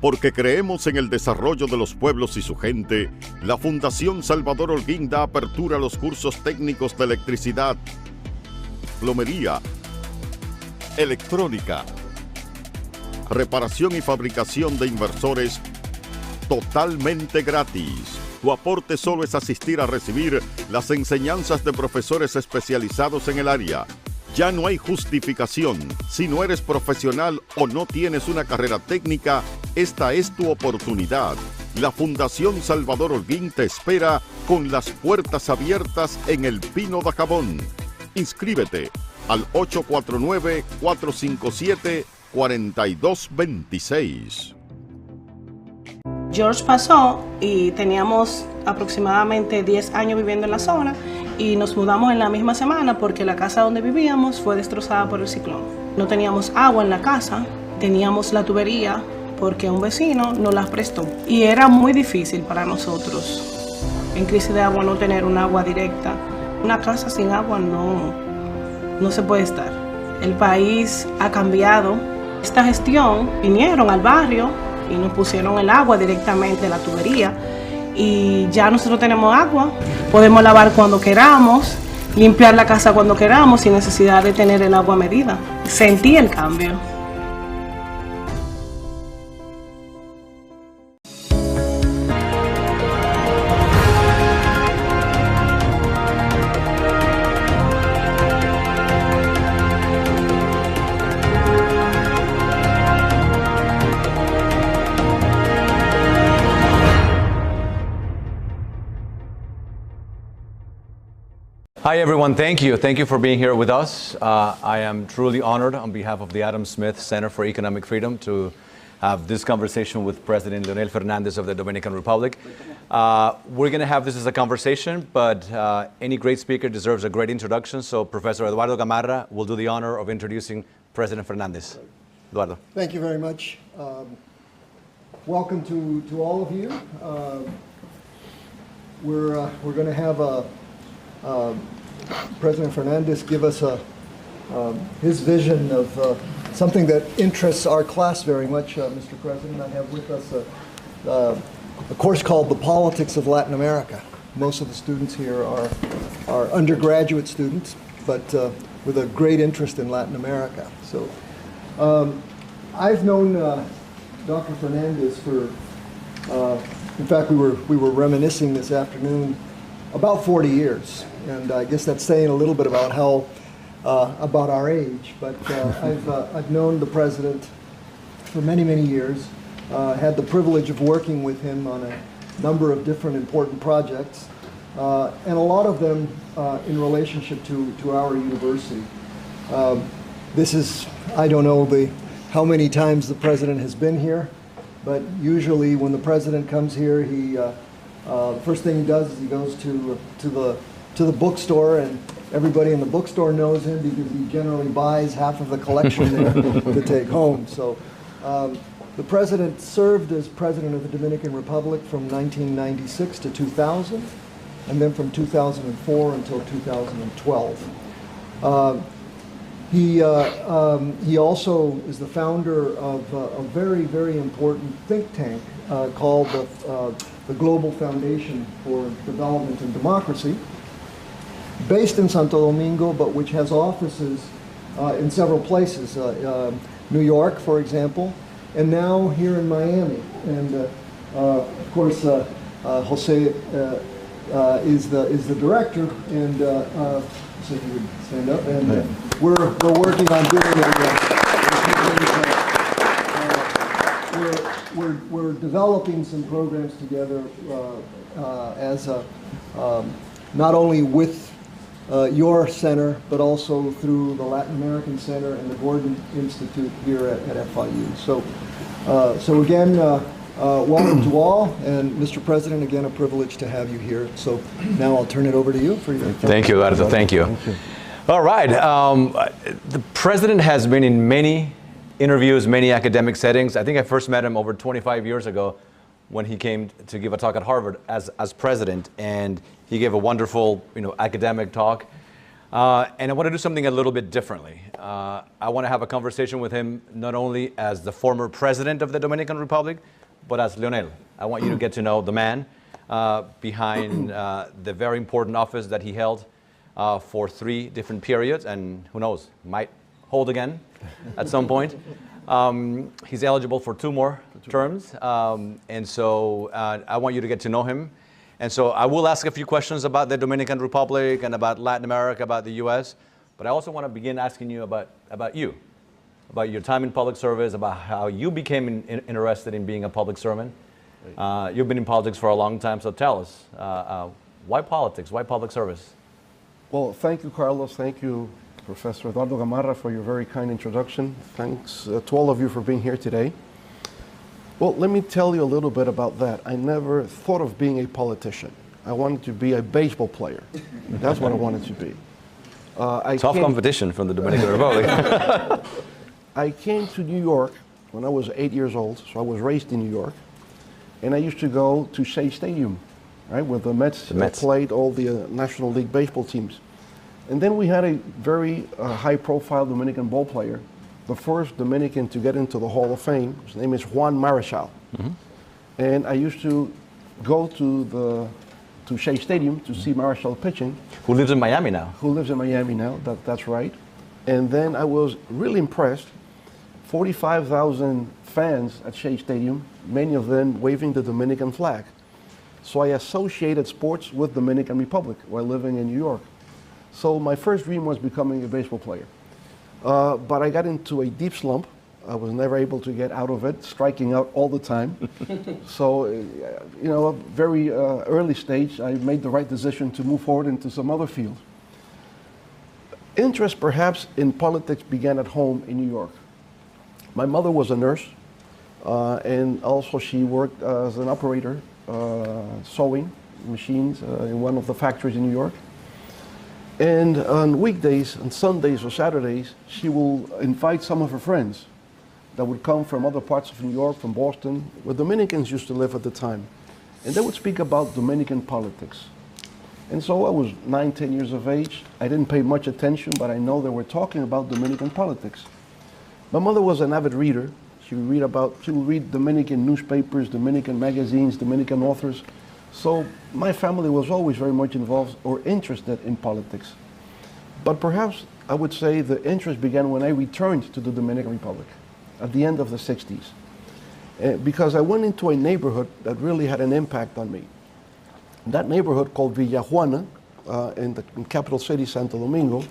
Porque creemos en el desarrollo de los pueblos y su gente, la Fundación Salvador Holguín da apertura a los cursos técnicos de electricidad, plomería, electrónica, reparación y fabricación de inversores totalmente gratis. Tu aporte solo es asistir a recibir las enseñanzas de profesores especializados en el área. Ya no hay justificación. Si no eres profesional o no tienes una carrera técnica, esta es tu oportunidad. La Fundación Salvador Holguín te espera con las puertas abiertas en El Pino de Jabón. Inscríbete al 849-457-4226. George pasó y teníamos aproximadamente 10 años viviendo en la zona y nos mudamos en la misma semana porque la casa donde vivíamos fue destrozada por el ciclón. No teníamos agua en la casa, teníamos la tubería porque un vecino nos la prestó y era muy difícil para nosotros en crisis de agua no tener un agua directa. Una casa sin agua no se puede estar. El país ha cambiado. Esta gestión vinieron al barrio y nos pusieron el agua directamente de la tubería y ya nosotros tenemos agua, podemos lavar cuando queramos, limpiar la casa cuando queramos sin necesidad de tener el agua medida. Sentí el cambio. Hi everyone, thank you. Thank you for being here with us. I am truly honored on behalf of the Adam Smith Center for Economic Freedom to have this conversation with President Leonel Fernández of the Dominican Republic. We're going to have this as a conversation, but any great speaker deserves a great introduction, so Professor Eduardo Gamarra will do the honor of introducing President Fernández. Eduardo. Thank you very much. Welcome to all of you. We're going to have President Fernández give us his vision of something that interests our class very much, Mr. President. I have with us a course called The Politics of Latin America. Most of the students here are undergraduate students, but with a great interest in Latin America. So I've known Dr. Fernández for, in fact, we were reminiscing this afternoon, about 40 years. And I guess that's saying a little bit about how, about our age. But I've known the president for many, many years. Had the privilege of working with him on a number of different important projects, and a lot of them in relationship to our university. This is, I don't know how many times the president has been here, but usually when the president comes here, he first thing he does is he goes to the bookstore, and everybody in the bookstore knows him because he generally buys half of the collection there to take home. So the president served as president of the Dominican Republic from 1996 to 2000, and then from 2004 until 2012. He also is the founder of a very, very important think tank called the Global Foundation for Development and Democracy, based in Santo Domingo, but which has offices in several places. New York, for example, and now here in Miami. And of course, Jose is the director, and so if you would stand up. And we're working on doing we're developing some programs together as not only with your center, but also through the Latin American Center and the Gordon Institute here at FIU. So again, welcome to all, and Mr. President, again, a privilege to have you here. So now I'll turn it over to you for your. Thank you, Eduardo. Thank you. All right. The president has been in many interviews, many academic settings. I think I first met him over 25 years ago when he came to give a talk at Harvard as president, and he gave a wonderful, academic talk. And I want to do something a little bit differently. I want to have a conversation with him not only as the former president of the Dominican Republic, but as Leonel. I want you to get to know the man behind the very important office that he held for 3 different periods, and who knows, might hold again at some point. He's eligible for 2 more terms, and so I want you to get to know him. And so I will ask a few questions about the Dominican Republic and about Latin America, about the U.S., but I also want to begin asking you about you, about your time in public service, about how you became interested in being a public servant. You've been in politics for a long time, so tell us, why politics, why public service? Well, thank you, Carlos. Thank you, Professor Eduardo Gamarra, for your very kind introduction. Thanks to all of you for being here today. Well, let me tell you a little bit about that. I never thought of being a politician. I wanted to be a baseball player. That's what I wanted to be. Tough competition from the Dominican Republic. I came to New York when I was 8 years old, so I was raised in New York. And I used to go to Shea Stadium, right, where the Mets. Played all the National League baseball teams. And then we had a very high-profile Dominican ball player, the first Dominican to get into the Hall of Fame. His name is Juan Marichal. And I used to go to Shea Stadium to see Marichal pitching. Who lives in Miami now. Who lives in Miami now, that's right. And then I was really impressed. 45,000 fans at Shea Stadium, many of them waving the Dominican flag. So I associated sports with Dominican Republic while living in New York. So my first dream was becoming a baseball player. But I got into a deep slump. I was never able to get out of it, striking out all the time. So, you know, a very early stage, I made the right decision to move forward into some other field. Interest perhaps in politics began at home in New York. My mother was a nurse, and also she worked as an operator, sewing machines in one of the factories in New York. And on weekdays, on Sundays or Saturdays, she will invite some of her friends that would come from other parts of New York, from Boston, where Dominicans used to live at the time. And they would speak about Dominican politics. And so I was 9, 10 years of age. I didn't pay much attention, but I know they were talking about Dominican politics. My mother was an avid reader. She would read Dominican newspapers, Dominican magazines, Dominican authors. So my family was always very much involved or interested in politics. But perhaps I would say the interest began when I returned to the Dominican Republic at the end of the 60s. Because I went into a neighborhood that really had an impact on me. That neighborhood called Villa Juana, in the capital city, Santo Domingo,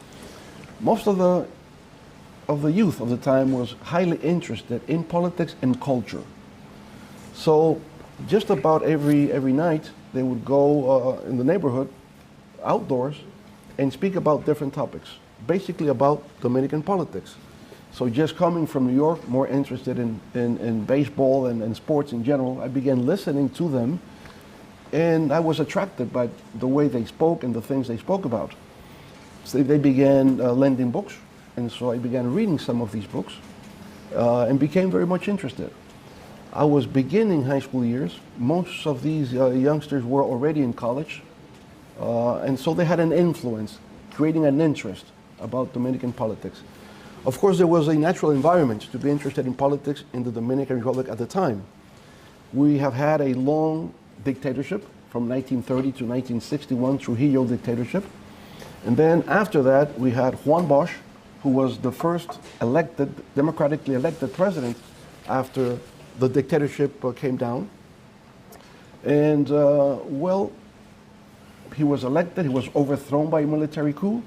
most of the youth of the time was highly interested in politics and culture. So just about every night, they would go in the neighborhood, outdoors, and speak about different topics, basically about Dominican politics. So just coming from New York, more interested in baseball and sports in general, I began listening to them, and I was attracted by the way they spoke and the things they spoke about. So they began lending books, and so I began reading some of these books and became very much interested. I was beginning high school years. Most of these youngsters were already in college, and so they had an influence, creating an interest about Dominican politics. Of course, there was a natural environment to be interested in politics in the Dominican Republic at the time. We have had a long dictatorship from 1930 to 1961, Trujillo dictatorship. And then after that, we had Juan Bosch, who was the first democratically elected president after the dictatorship came down. And well, he was elected, he was overthrown by a military coup.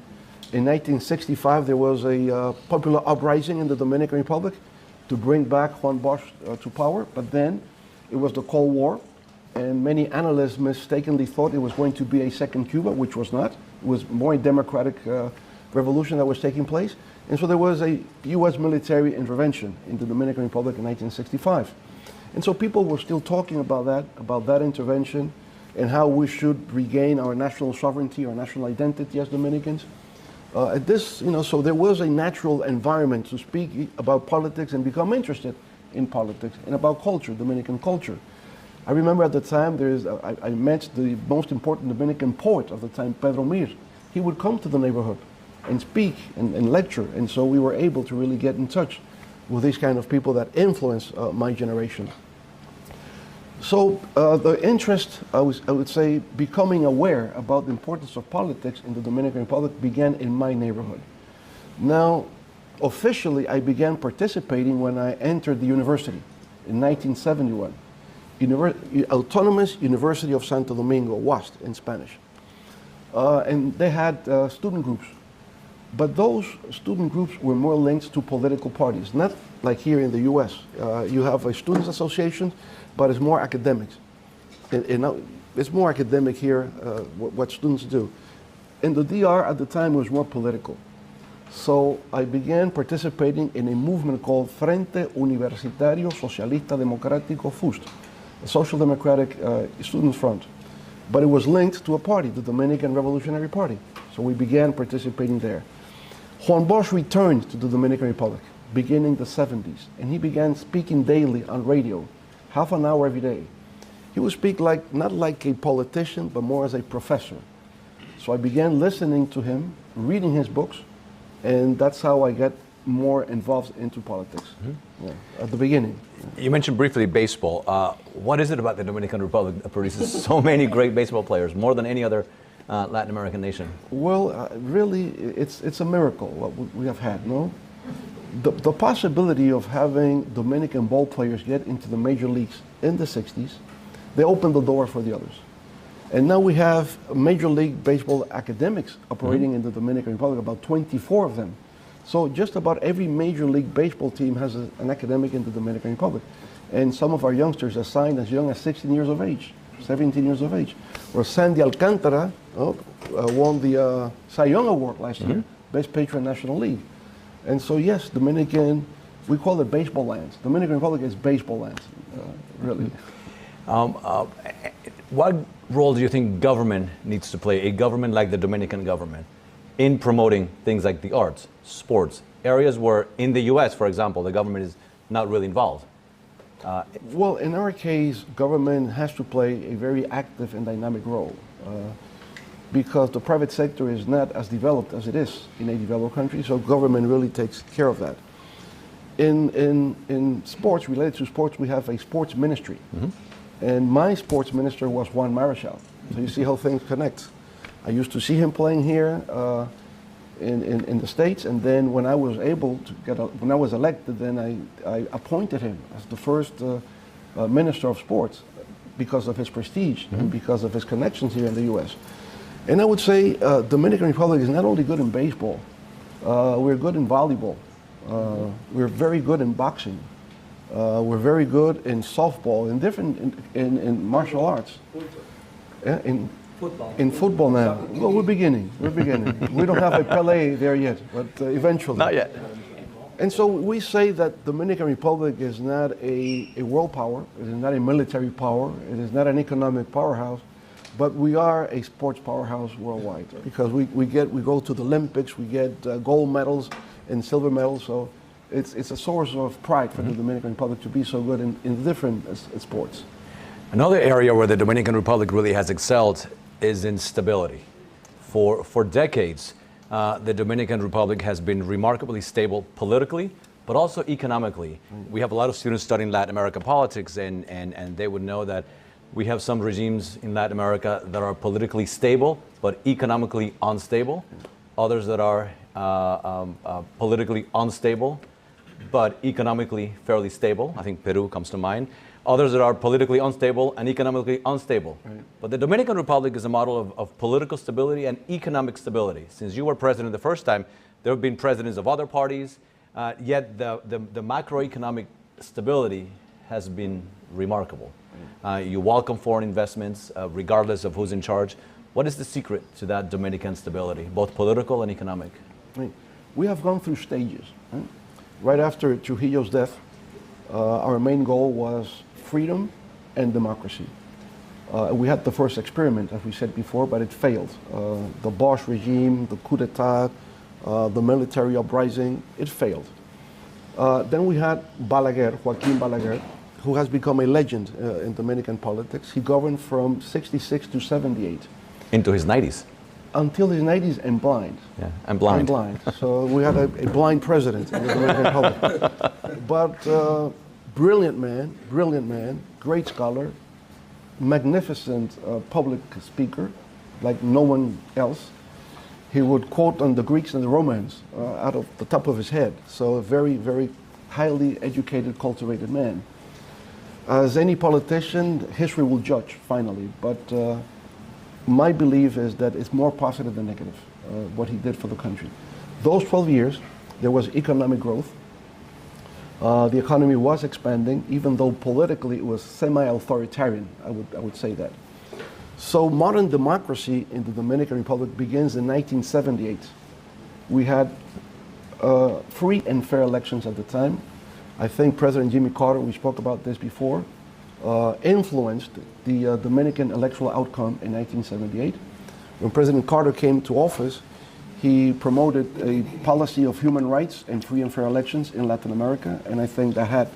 In 1965, there was a popular uprising in the Dominican Republic to bring back Juan Bosch to power, but then it was the Cold War, and many analysts mistakenly thought it was going to be a second Cuba, which was not. It was more a democratic revolution that was taking place. And so there was a U.S. military intervention in the Dominican Republic in 1965. And so people were still talking about that intervention, and how we should regain our national sovereignty, our national identity as Dominicans. So there was a natural environment to speak about politics and become interested in politics and about culture, Dominican culture. I remember at the time I met the most important Dominican poet of the time, Pedro Mir. He would come to the neighborhood and speak and lecture. And so we were able to really get in touch with these kind of people that influence my generation. So the interest, I would say, becoming aware about the importance of politics in the Dominican Republic began in my neighborhood. Now, officially, I began participating when I entered the university in 1971. Autonomous University of Santo Domingo, UAST in Spanish. And they had student groups. But those student groups were more linked to political parties, not like here in the US. You have a students' association, but it's more academics. It's more academic here, what students do. In the DR at the time, it was more political. So I began participating in a movement called Frente Universitario Socialista Democrático FUST, a social democratic student front. But it was linked to a party, the Dominican Revolutionary Party. So we began participating there. Juan Bosch returned to the Dominican Republic beginning the 70s, and he began speaking daily on radio, half an hour every day. He would speak not like a politician, but more as a professor. So I began listening to him, reading his books, and that's how I got more involved into politics at the beginning. You mentioned briefly baseball. What is it about the Dominican Republic that produces so many great baseball players, more than any other Latin American nation? Well, really, it's a miracle what we have had, no? The possibility of having Dominican ball players get into the major leagues in the 60s, they opened the door for the others. And now we have Major League Baseball academics operating in the Dominican Republic, about 24 of them. So just about every Major League Baseball team has an academic in the Dominican Republic. And some of our youngsters are signed as young as 16 years of age, 17 years of age. Where Sandy Alcantara won the Cy Young Award last year, Best Pitcher in National League. And so yes, Dominican, we call it baseball lands. Dominican Republic is baseball lands, really. What role do you think government needs to play, a government like the Dominican government, in promoting things like the arts, sports, areas where in the US, for example, the government is not really involved? Well, in our case, government has to play a very active and dynamic role because the private sector is not as developed as it is in a developed country, so government really takes care of that. In sports, related to sports, we have a sports ministry. And my sports minister was Juan Marichal. So you see how things connect. I used to see him playing here in the States, and then when I was able to when I was elected, then I appointed him as the first minister of sports because of his prestige and because of his connections here in the U.S. And I would say Dominican Republic is not only good in baseball, we're good in volleyball, we're very good in boxing, we're very good in softball, in martial arts, in football now. Well, we're beginning. We don't have a Pelé there yet, but eventually. Not yet. And so we say that Dominican Republic is not a world power, it is not a military power, it is not an economic powerhouse, but we are a sports powerhouse worldwide because we go to the Olympics, we get gold medals and silver medals, so it's a source of pride for the Dominican Republic to be so good in different sports. Another area where the Dominican Republic really has excelled is in stability. For decades, the Dominican Republic has been remarkably stable politically, but also economically. We have a lot of students studying Latin American politics, and they would know that we have some regimes in Latin America that are politically stable, but economically unstable. Others that are politically unstable, but economically fairly stable. I think Peru comes to mind. Others that are politically unstable and economically unstable. Right. But the Dominican Republic is a model of political stability and economic stability. Since you were president the first time, there have been presidents of other parties, yet the macroeconomic stability has been remarkable. You welcome foreign investments regardless of who's in charge. What is the secret to that Dominican stability, both political and economic? Right. We have gone through stages. Right after Trujillo's death, our main goal was freedom and democracy. We had the first experiment, as we said before, but it failed. The Bosch regime, the coup d'etat, the military uprising, it failed. Then we had Balaguer, Joaquin Balaguer, who has become a legend in Dominican politics. He governed from 66 to 78. Into his 90s. until his 90s and blind. Yeah, and blind. And blind. So we had a blind president in the Dominican Republic. But brilliant man, great scholar, magnificent public speaker, like no one else. He would quote on the Greeks and the Romans out of the top of his head. So a very, very highly educated, cultivated man. As any politician, history will judge finally, but my belief is that it's more positive than negative, what he did for the country. Those 12 years, there was economic growth. The economy was expanding, even though politically it was semi-authoritarian, I would say that. So modern democracy in the Dominican Republic begins in 1978. We had free and fair elections at the time. I think President Jimmy Carter, we spoke about this before, influenced the Dominican electoral outcome in 1978. When President Carter came to office, he promoted a policy of human rights and free and fair elections in Latin America, and I think that had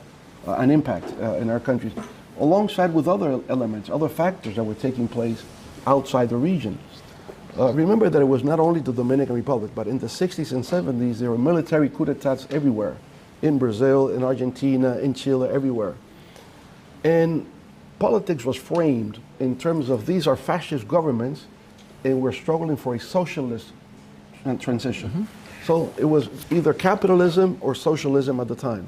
an impact in our country, alongside with other elements, other factors that were taking place outside the region. Remember that it was not only the Dominican Republic, but in the 60s and 70s, there were military coup d'etats everywhere, in Brazil, in Argentina, in Chile, everywhere. And politics was framed in terms of these are fascist governments, and we're struggling for a socialist transition. Mm-hmm. So it was either capitalism or socialism at the time.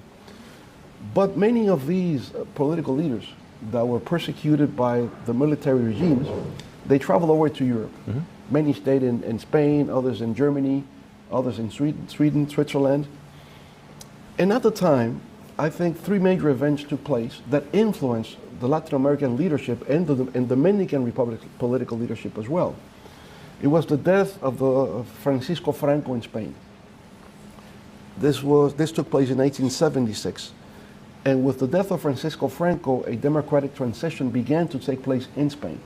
But many of these political leaders that were persecuted by the military regimes, they traveled over to Europe. Mm-hmm. Many stayed in Spain, others in Germany, others in Sweden, Switzerland. And at the time, I think three major events took place that influenced the Latin American leadership and the Dominican Republic political leadership as well. It was the death of Francisco Franco in Spain. This took place in 1976. And with the death of Francisco Franco, a democratic transition began to take place in Spain.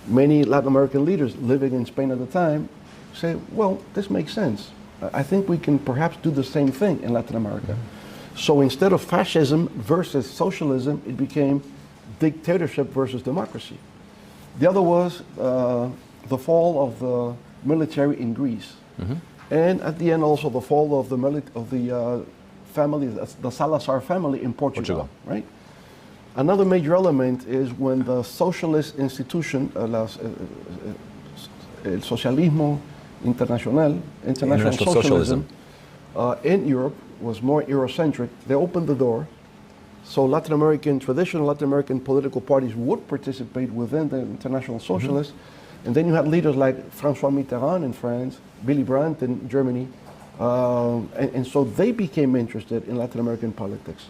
Many Latin American leaders living in Spain at the time say, well, this makes sense. I think we can perhaps do the same thing in Latin America. So instead of fascism versus socialism, it became dictatorship versus democracy. The other was the fall of the military in Greece. Mm-hmm. And at the end also the fall of the family, the Salazar family in Portugal, right? Another major element is when the socialist institution, el socialismo international socialism in Europe was more Eurocentric. They opened the door, so traditional Latin American political parties would participate within the international socialists. Mm-hmm. And then you had leaders like François Mitterrand in France, Willy Brandt in Germany, and so they became interested in Latin American politics,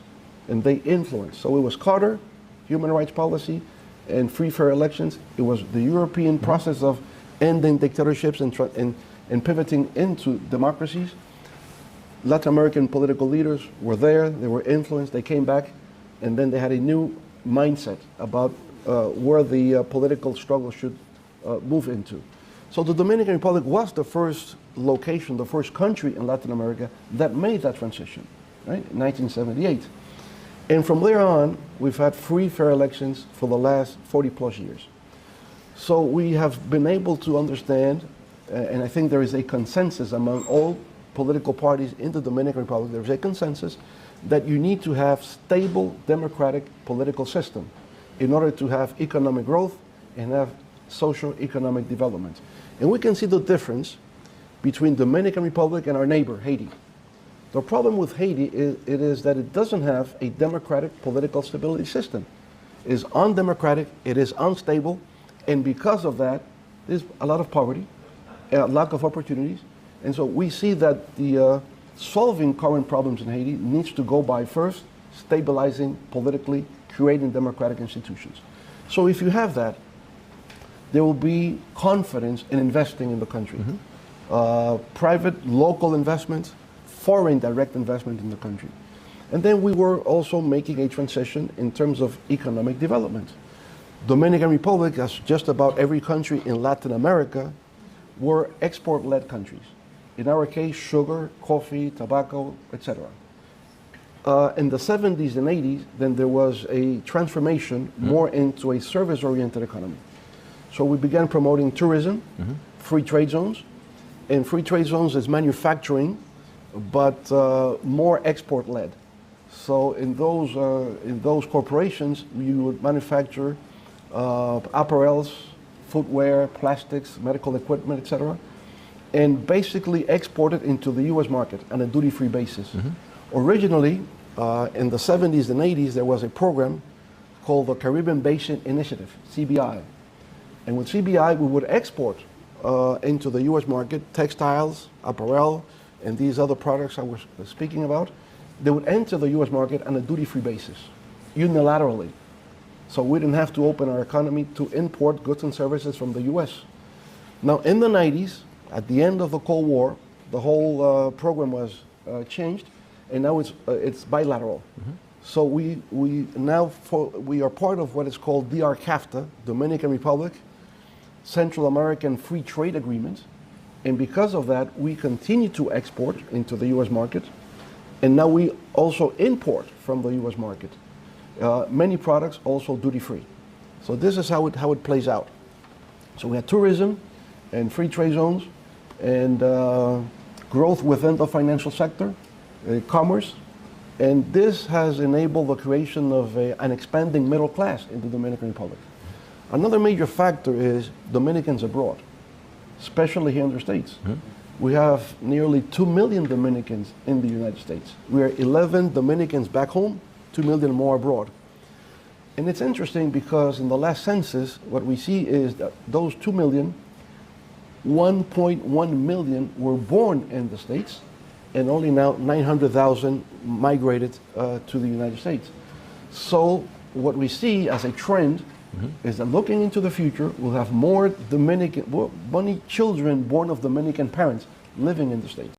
and they influenced. So it was Carter, human rights policy, and free fair elections. It was the European process of ending dictatorships and pivoting into democracies. Latin American political leaders were there, they were influenced, they came back, and then they had a new mindset about where the political struggle should move into. So the Dominican Republic was the first location, the first country in Latin America that made that transition, right, in 1978. And from there on, we've had free, fair elections for the last 40 plus years. So we have been able to understand, and I think there is a consensus among all political parties in the Dominican Republic, there's a consensus that you need to have stable democratic political system in order to have economic growth and have socio-economic development. And we can see the difference between Dominican Republic and our neighbor, Haiti. The problem with Haiti is that it doesn't have a democratic political stability system. It is undemocratic, it is unstable, and because of that, there's a lot of poverty, a lack of opportunities. And so we see that the solving current problems in Haiti needs to go by first stabilizing politically, creating democratic institutions. So if you have that, there will be confidence in investing in the country. Mm-hmm. Private, local investments, foreign direct investment in the country. And then we were also making a transition in terms of economic development. Dominican Republic, as just about every country in Latin America, were export-led countries. In our case, sugar, coffee, tobacco, etc. In the 70s and 80s, then there was a transformation more into a service-oriented economy. So we began promoting tourism, free trade zones. And free trade zones is manufacturing, but more export-led. So in those corporations, you would manufacture apparels, footwear, plastics, medical equipment, etc., and basically export it into the U.S. market on a duty-free basis. Originally, in the 70s and 80s, there was a program called the Caribbean Basin Initiative, CBI. And with CBI, we would export into the U.S. market textiles, apparel, and these other products I was speaking about. They would enter the U.S. market on a duty-free basis, unilaterally. So we didn't have to open our economy to import goods and services from the U.S. Now, in the 90s, at the end of the Cold War, the whole program was changed, and now it's bilateral. So we are part of what is called DR-CAFTA, Dominican Republic, Central American Free Trade Agreement, and because of that, we continue to export into the U.S. market, and now we also import from the U.S. market. Many products also duty-free. So this is how it plays out. So we have tourism and free trade zones and growth within the financial sector, commerce, and this has enabled the creation of an expanding middle class in the Dominican Republic. Another major factor is Dominicans abroad, especially here in the States. We have nearly 2 million Dominicans in the United States. We are 11 Dominicans back home, 2 million more abroad. And it's interesting because in the last census, what we see is that those 2 million, 1.1 million were born in the States, and only now 900,000 migrated to the United States. So what we see as a trend is that looking into the future, we'll have more children born of Dominican parents living in the States.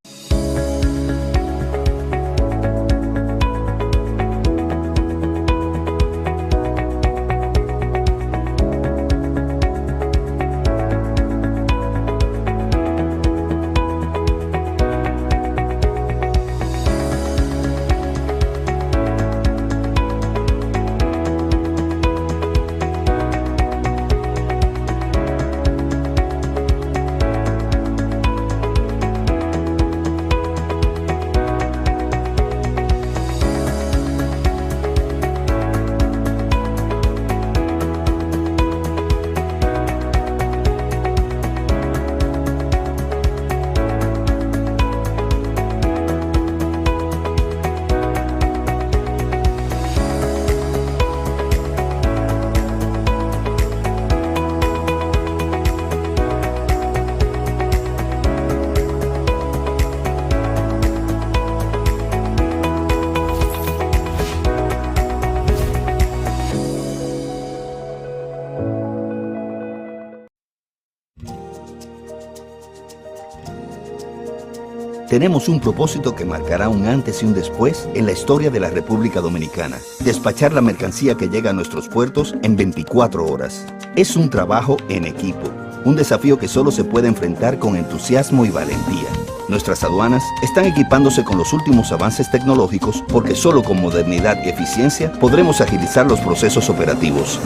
Tenemos un propósito que marcará un antes y un después en la historia de la República Dominicana. Despachar la mercancía que llega a nuestros puertos en 24 horas. Es un trabajo en equipo, un desafío que solo se puede enfrentar con entusiasmo y valentía. Nuestras aduanas están equipándose con los últimos avances tecnológicos porque solo con modernidad y eficiencia podremos agilizar los procesos operativos.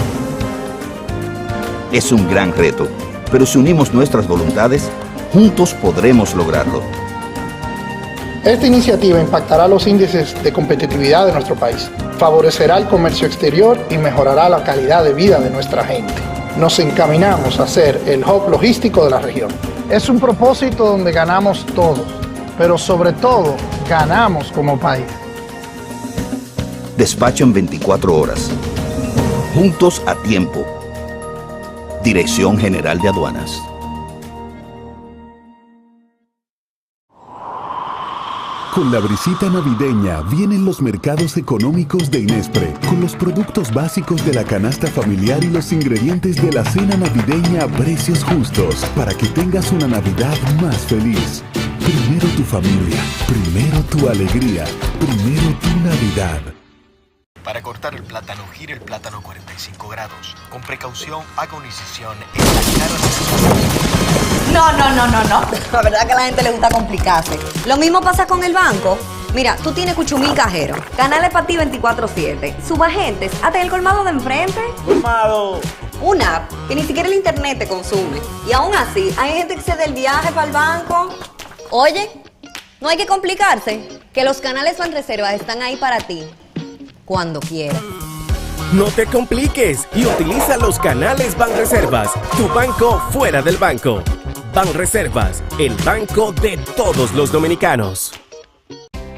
Es un gran reto, pero si unimos nuestras voluntades, juntos podremos lograrlo. Esta iniciativa impactará los índices de competitividad de nuestro país, favorecerá el comercio exterior y mejorará la calidad de vida de nuestra gente. Nos encaminamos a ser el hub logístico de la región. Es un propósito donde ganamos todos, pero sobre todo ganamos como país. Despacho en 24 horas. Juntos a tiempo. Dirección General de Aduanas. Con la brisita navideña vienen los mercados económicos de Inespre, con los productos básicos de la canasta familiar y los ingredientes de la cena navideña a precios justos, para que tengas una Navidad más feliz. Primero tu familia, primero tu alegría, primero tu Navidad. Para cortar el plátano, gire el plátano 45 grados. Con precaución, haga una incisión en la cara de... No. La verdad que a la gente le gusta complicarse. Lo mismo pasa con el banco. Mira, tú tienes Cuchumil Cajero. Canal es para ti 24/7. Subagentes, hasta el colmado de enfrente. Colmado, Una app que ni siquiera el internet te consume. Y aún así, hay gente que se da el viaje para el banco. Oye, no hay que complicarse, que los canales Banreservas están ahí para ti, cuando quieras. No te compliques y utiliza los canales Banreservas, tu banco fuera del banco. Banreservas, el banco de todos los dominicanos.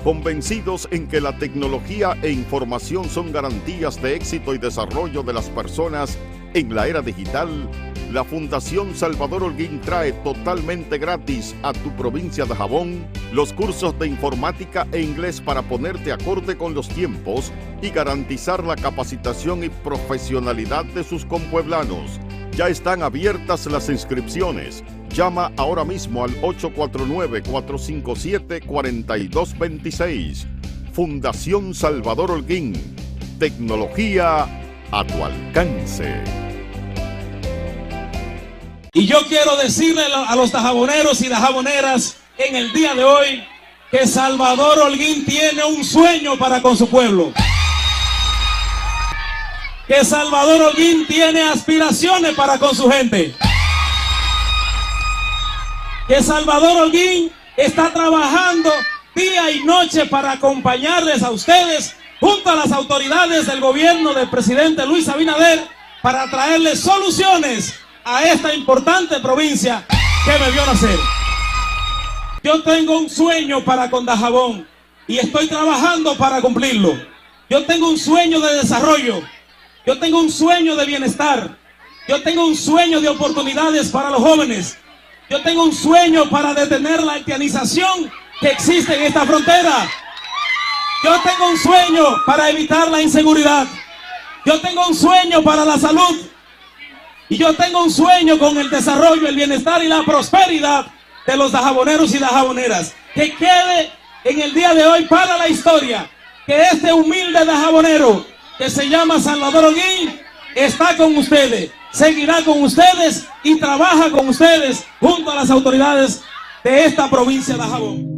Convencidos en que la tecnología e información son garantías de éxito y desarrollo de las personas en la era digital, la Fundación Salvador Holguín trae totalmente gratis a tu provincia de Jabón los cursos de informática e inglés para ponerte acorde con los tiempos y garantizar la capacitación y profesionalidad de sus compueblanos. Ya están abiertas las inscripciones. Llama ahora mismo al 849-457-4226. Fundación Salvador Holguín. Tecnología a tu alcance. Y yo quiero decirle a los dajaboneros y dajaboneras en el día de hoy que Salvador Holguín tiene un sueño para con su pueblo. Que Salvador Holguín tiene aspiraciones para con su gente. Que Salvador Holguín está trabajando día y noche para acompañarles a ustedes junto a las autoridades del gobierno del presidente Luis Abinader para traerles soluciones a esta importante provincia que me vio nacer. Yo tengo un sueño para con Dajabón y estoy trabajando para cumplirlo. Yo tengo un sueño de desarrollo. Yo tengo un sueño de bienestar. Yo tengo un sueño de oportunidades para los jóvenes. Yo tengo un sueño para detener la haitianización que existe en esta frontera. Yo tengo un sueño para evitar la inseguridad. Yo tengo un sueño para la salud. Y yo tengo un sueño con el desarrollo, el bienestar y la prosperidad de los dajaboneros y dajaboneras. Que quede en el día de hoy para la historia que este humilde dajabonero que se llama Salvador Holguín está con ustedes, seguirá con ustedes y trabaja con ustedes junto a las autoridades de esta provincia de Dajabón.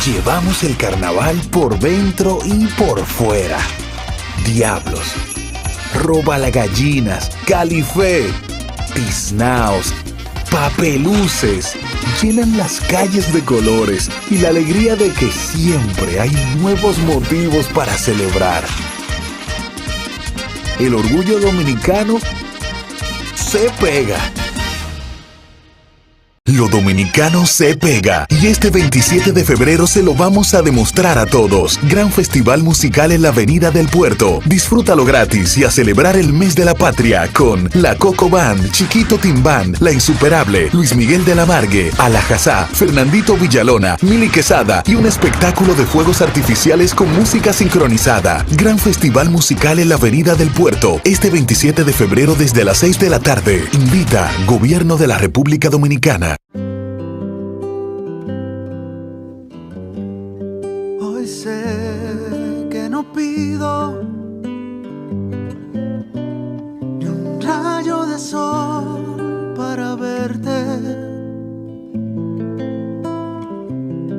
Llevamos el carnaval por dentro y por fuera. Diablos, robalagallinas, califé, tiznaos, papeluces, llenan las calles de colores y la alegría de que siempre hay nuevos motivos para celebrar. El orgullo dominicano se pega. Lo dominicano se pega y este 27 de febrero se lo vamos a demostrar a todos. Gran festival musical en la Avenida del Puerto. Disfrútalo gratis y a celebrar el mes de la patria con La Coco Band, Chiquito Timbán, La Insuperable, Luis Miguel de la Margue, Alajazá, Fernandito Villalona, Mili Quesada y un espectáculo de fuegos artificiales con música sincronizada. Gran festival musical en la Avenida del Puerto. Este 27 de febrero desde las 6 de la tarde. Invita Gobierno de la República Dominicana. Hoy sé que no pido ni un rayo de sol para verte.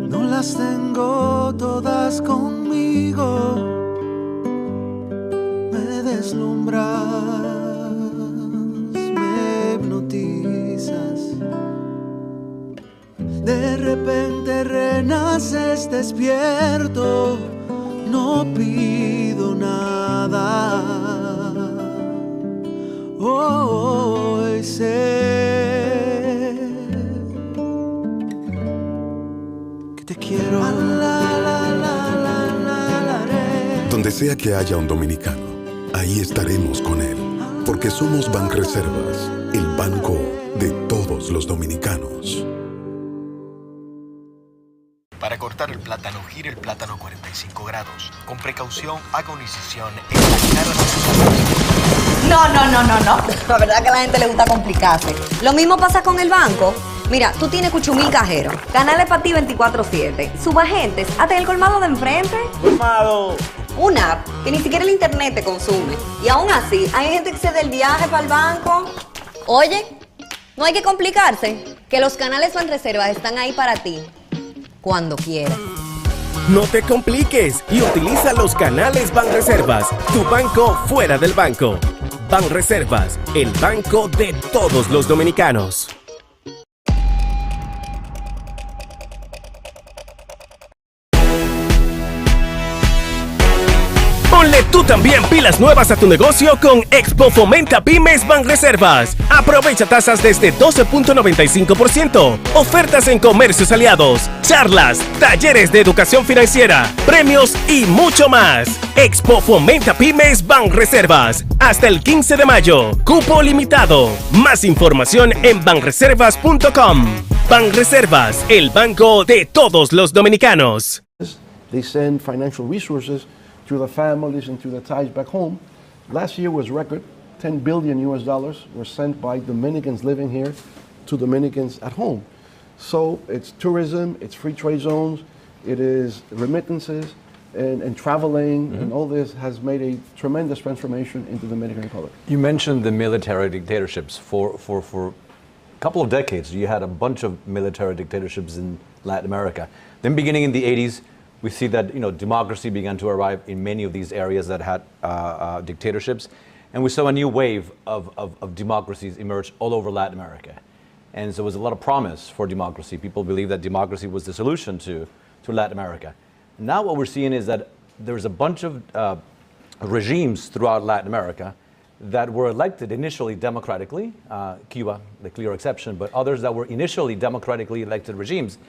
No las tengo todas conmigo. Me deslumbras, me hipnotizas. De repente renaces despierto, no pido nada. Hoy sé que te quiero. Donde sea que haya un dominicano, ahí estaremos con él, porque somos Banreservas, el banco de todos los dominicanos. Para cortar el plátano, gire el plátano 45 grados. Con precaución, haga una incisión en la cara de... No. La verdad que a la gente le gusta complicarse. Lo mismo pasa con el banco. Mira, tú tienes cuchumil cajero, canales para ti 24/7, subagentes, hasta el colmado de enfrente. ¡Colmado! Una app que ni siquiera el internet te consume. Y aún así, hay gente que se da el viaje para el banco. Oye, no hay que complicarse, que los canales Banreservas están ahí para ti, cuando quieras. No te compliques y utiliza los canales Banreservas, tu banco fuera del banco. Banreservas, el banco de todos los dominicanos. Ponle tú también pilas nuevas a tu negocio con Expo Fomenta Pymes Banreservas. Aprovecha tasas desde 12.95%, ofertas en comercios aliados, charlas, talleres de educación financiera, premios y mucho más. Expo Fomenta Pymes Banreservas. Hasta el 15 de mayo. Cupo limitado. Más información en banreservas.com. Banreservas, el banco de todos los dominicanos. They send financial resources to the families and to the ties back home. Last year was record. $10 billion were sent by Dominicans living here to Dominicans at home. So it's tourism, it's free trade zones, it is remittances, and traveling, and all this has made a tremendous transformation into the Dominican Republic. You mentioned the military dictatorships. For a couple of decades, you had a bunch of military dictatorships in Latin America. Then beginning in the 80s, we see that democracy began to arrive in many of these areas that had dictatorships, and we saw a new wave of democracies emerge all over Latin America. And so there was a lot of promise for democracy. People believed that democracy was the solution to Latin America. Now what we're seeing is that there's a bunch of regimes throughout Latin America that were elected initially democratically, Cuba, the clear exception, but others that were initially democratically elected regimes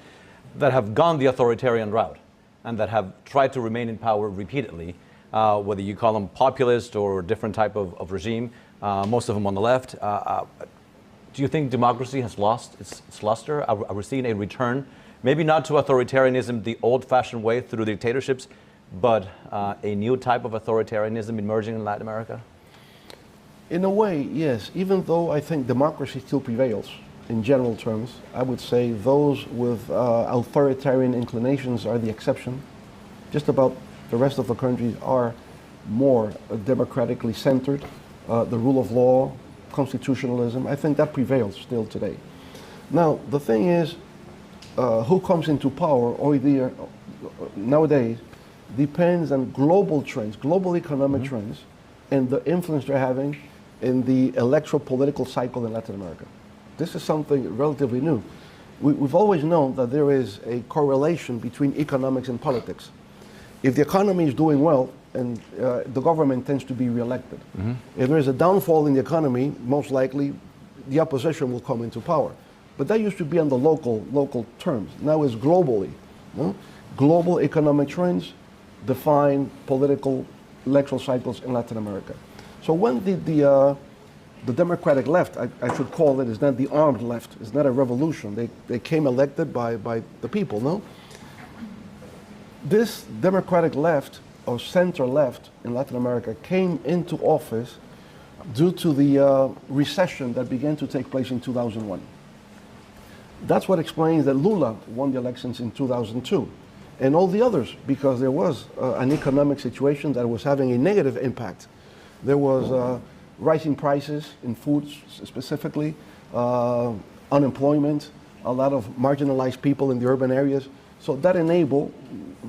that have gone the authoritarian route and that have tried to remain in power repeatedly, whether you call them populist or different type of regime, most of them on the left. Do you think democracy has lost its luster? Are we seeing a return, maybe not to authoritarianism the old-fashioned way through dictatorships, but a new type of authoritarianism emerging in Latin America? In a way, yes. Even though I think democracy still prevails, in general terms, I would say those with authoritarian inclinations are the exception. Just about the rest of the countries are more democratically centered. The rule of law, constitutionalism, I think that prevails still today. Now, the thing is, who comes into power nowadays depends on global trends, global economic trends, and the influence they're having in the electoral political cycle in Latin America. This is something relatively new. We've always known that there is a correlation between economics and politics. If the economy is doing well, and the government tends to be reelected. If there is a downfall in the economy, most likely the opposition will come into power. But that used to be on the local terms. Now it's globally. Global economic trends define political electoral cycles in Latin America. So when the Democratic left, I should call it, is not the armed left. It's not a revolution. They came elected by the people, no? This Democratic left or center left in Latin America came into office due to the recession that began to take place in 2001. That's what explains that Lula won the elections in 2002 and all the others, because there was an economic situation that was having a negative impact. There was rising prices in foods specifically, unemployment, a lot of marginalized people in the urban areas. So that enabled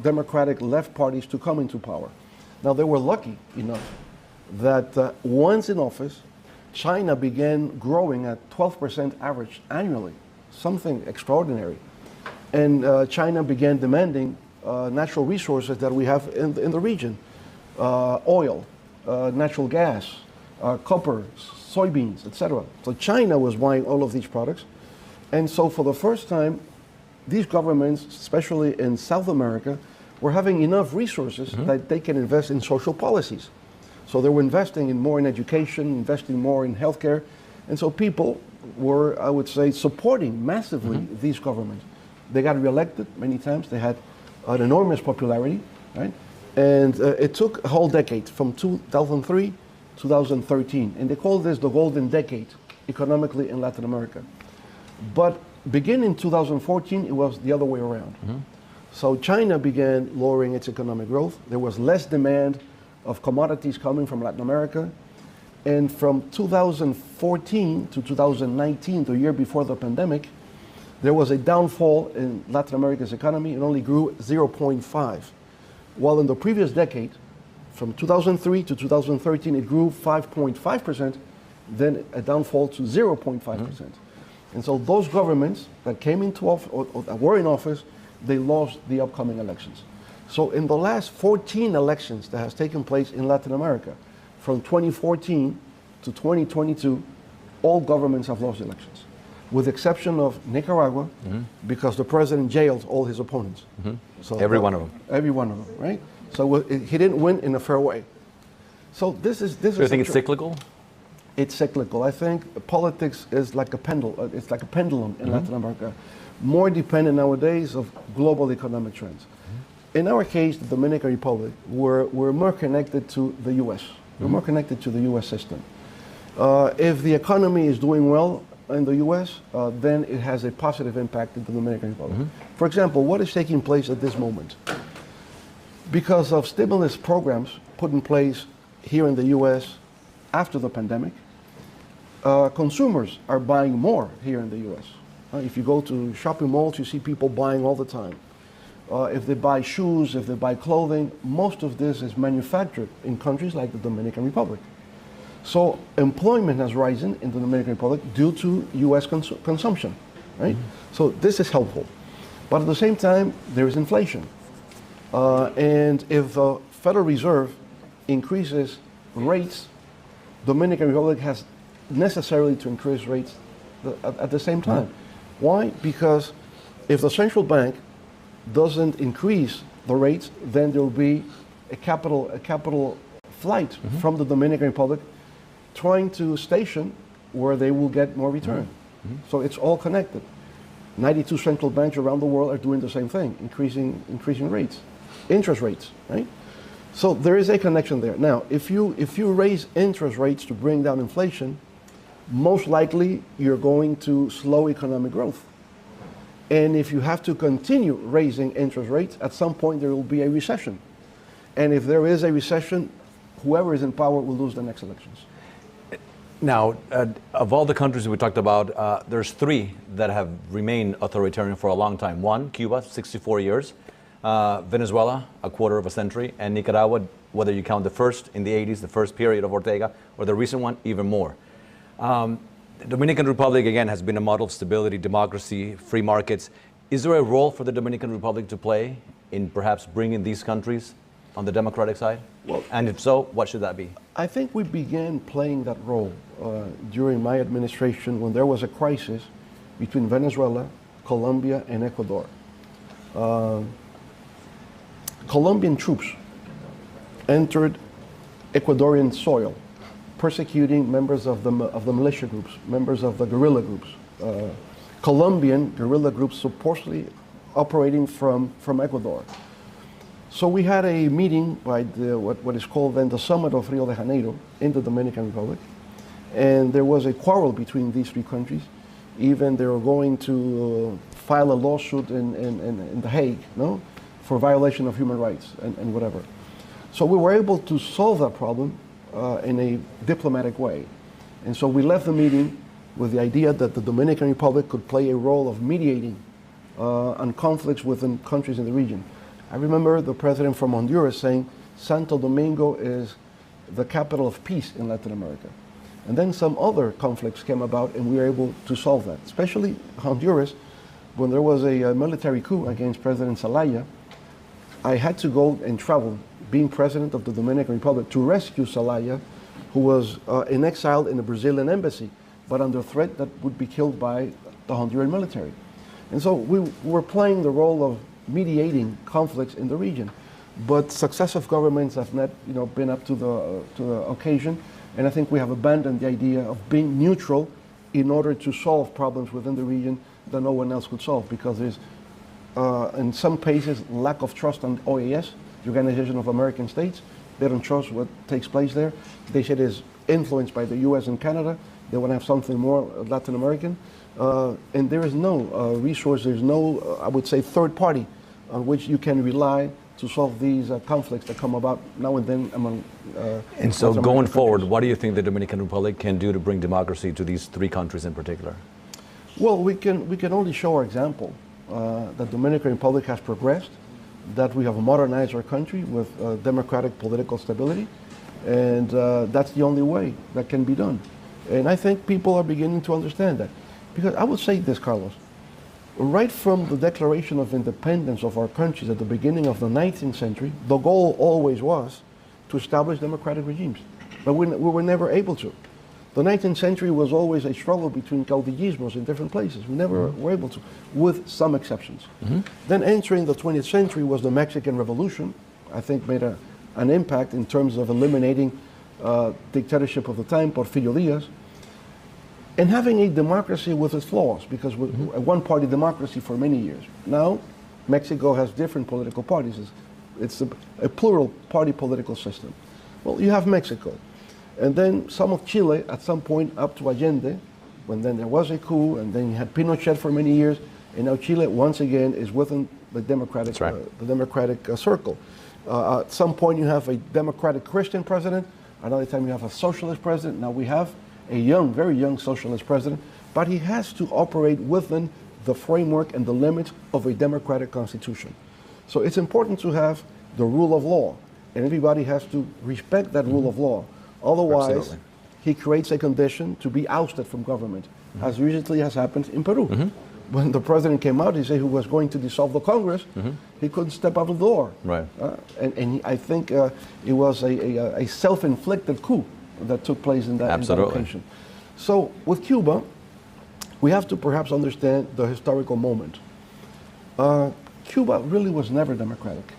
Democratic left parties to come into power. Now they were lucky enough that once in office, China began growing at 12% average annually, something extraordinary. And China began demanding natural resources that we have in the region, oil, natural gas, copper, soybeans, etc. So China was buying all of these products. And so for the first time, these governments, especially in South America, were having enough resources that they can invest in social policies. So they were investing more in education, investing more in healthcare. And so people were, I would say, supporting massively these governments. They got reelected many times. They had an enormous popularity, right? And it took a whole decade, from 2003 to 2013. And they call this the golden decade economically in Latin America. But beginning in 2014, it was the other way around. So China began lowering its economic growth. There was less demand of commodities coming from Latin America. And from 2014 to 2019, the year before the pandemic, there was a downfall in Latin America's economy. It only grew 0.5, while in the previous decade, from 2003 to 2013, it grew 5.5%, then a downfall to 0.5%. And so those governments that came into office or that were in office, they lost the upcoming elections. So in the last 14 elections that has taken place in Latin America, from 2014 to 2022, all governments have lost elections, with the exception of Nicaragua, because the president jailed all his opponents. So every one of them. Every one of them, right? So he didn't win in a fair way. So this is. So you think it's cyclical? It's cyclical. I think politics is like a pendulum. It's like a pendulum in Latin America, more dependent nowadays of global economic trends. In our case, the Dominican Republic, we're more connected to the U.S. We're more connected to the U.S. system. If the economy is doing well in the U.S., then it has a positive impact in the Dominican Republic. For example, what is taking place at this moment? Because of stimulus programs put in place here in the U.S. after the pandemic, consumers are buying more here in the U.S. If you go to shopping malls, you see people buying all the time. If they buy shoes, if they buy clothing, most of this is manufactured in countries like the Dominican Republic. So employment has risen in the Dominican Republic due to U.S. consumption, right? So this is helpful. But at the same time, there is inflation. And if the Federal Reserve increases rates, Dominican Republic has necessarily to increase rates at the same time. Why? Because if the central bank doesn't increase the rates, then there will be a capital flight from the Dominican Republic trying to station where they will get more return. So it's all connected. 92 central banks around the world are doing the same thing, increasing rates, interest rates, right? So there is a connection there. Now, if you raise interest rates to bring down inflation, most likely you're going to slow economic growth. And if you have to continue raising interest rates, at some point there will be a recession. And if there is a recession, whoever is in power will lose the next elections. Now, of all the countries we talked about, there's three that have remained authoritarian for a long time. One, Cuba, 64 years. Venezuela, a quarter of a century. And Nicaragua, whether you count the first in the 80s, the first period of Ortega, or the recent one, even more. The Dominican Republic, again, has been a model of stability, democracy, free markets. Is there a role for the Dominican Republic to play in perhaps bringing these countries on the democratic side? Well, and if so, what should that be? I think we began playing that role during my administration when there was a crisis between Venezuela, Colombia, and Ecuador. Colombian troops entered Ecuadorian soil, persecuting members of the militia groups, members of the guerrilla groups. Colombian guerrilla groups supposedly operating from Ecuador. So we had a meeting by what is called then the Summit of Rio de Janeiro in the Dominican Republic, and there was a quarrel between these three countries. Even they were going to file a lawsuit in The Hague, no, for violation of human rights and whatever. So we were able to solve that problem in a diplomatic way. And so we left the meeting with the idea that the Dominican Republic could play a role of mediating on conflicts within countries in the region. I remember the president from Honduras saying Santo Domingo is the capital of peace in Latin America. And then some other conflicts came about and we were able to solve that, especially Honduras. When there was a military coup against President Zelaya, I had to go and travel, being president of the Dominican Republic, to rescue Zelaya, who was in exile in the Brazilian embassy, but under threat that would be killed by the Honduran military. And so we were playing the role of mediating conflicts in the region. But successive governments have not, been up to the occasion, and I think we have abandoned the idea of being neutral in order to solve problems within the region that no one else could solve, because there's, in some cases, lack of trust on OAS, the Organization of American States. They don't trust what takes place there. They say it is influenced by the US and Canada. They want to have something more Latin American. And there is no resource, there's no, I would say, third party on which you can rely to solve these conflicts that come about now and then among And so going forward, what do you think the Dominican Republic can do to bring democracy to these three countries in particular? Well, we can only show our example. The Dominican Republic has progressed, that we have modernized our country with democratic political stability, and that's the only way that can be done. And I think people are beginning to understand that. Because I would say this, Carlos, right from the Declaration of Independence of our countries at the beginning of the 19th century, the goal always was to establish democratic regimes. But we were never able to. The 19th century was always a struggle between caudillismos in different places. We never were able to, with some exceptions. Then entering the 20th century was the Mexican Revolution, I think made an impact in terms of eliminating dictatorship of the time, Porfirio Diaz, and having a democracy with its flaws, because a one-party democracy for many years. Now, Mexico has different political parties. It's a plural party political system. Well, you have Mexico. And then some of Chile, at some point up to Allende, when then there was a coup, and then you had Pinochet for many years, and now Chile, once again, is within the democratic, circle. At some point you have a democratic Christian president, another time you have a socialist president. Now we have a young, very young socialist president, but he has to operate within the framework and the limits of a democratic constitution. So it's important to have the rule of law, and everybody has to respect that rule of law. Otherwise, absolutely, he creates a condition to be ousted from government, as usually has happened in Peru. When the president came out, he said he was going to dissolve the Congress. He couldn't step out of the door. Right. I think it was a self-inflicted coup that took place in that occasion. So with Cuba, we have to perhaps understand the historical moment. Cuba really was never democratic.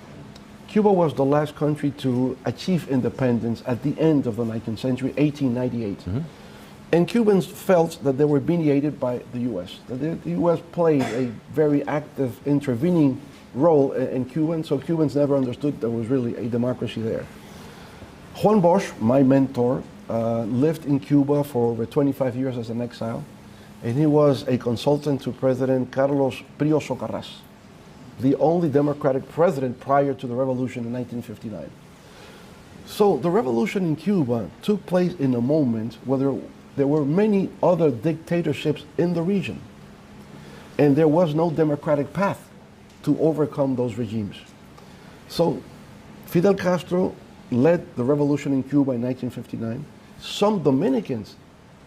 Cuba was the last country to achieve independence at the end of the 19th century, 1898. And Cubans felt that they were mediated by the U.S. The U.S. played a very active intervening role in Cuba, and so Cubans never understood there was really a democracy there. Juan Bosch, my mentor, lived in Cuba for over 25 years as an exile, and he was a consultant to President Carlos Prío Socarrás, the only democratic president prior to the revolution in 1959. So the revolution in Cuba took place in a moment where there were many other dictatorships in the region, and there was no democratic path to overcome those regimes. So Fidel Castro led the revolution in Cuba in 1959. Some Dominicans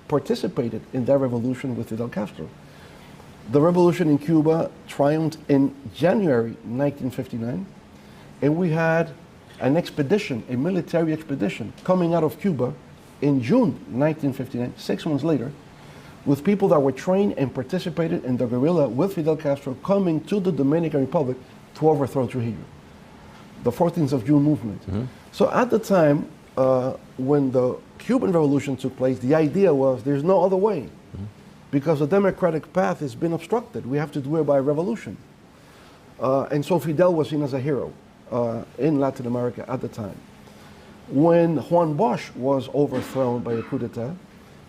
participated in that revolution with Fidel Castro. The revolution in Cuba triumphed in January 1959, and we had an expedition, a military expedition, coming out of Cuba in June 1959, 6 months later, with people that were trained and participated in the guerrilla with Fidel Castro coming to the Dominican Republic to overthrow Trujillo, the 14th of June movement. So at the time, when the Cuban Revolution took place, the idea was there's no other way, because the democratic path has been obstructed. We have to do it by revolution. And so Fidel was seen as a hero in Latin America at the time. When Juan Bosch was overthrown by a coup d'etat,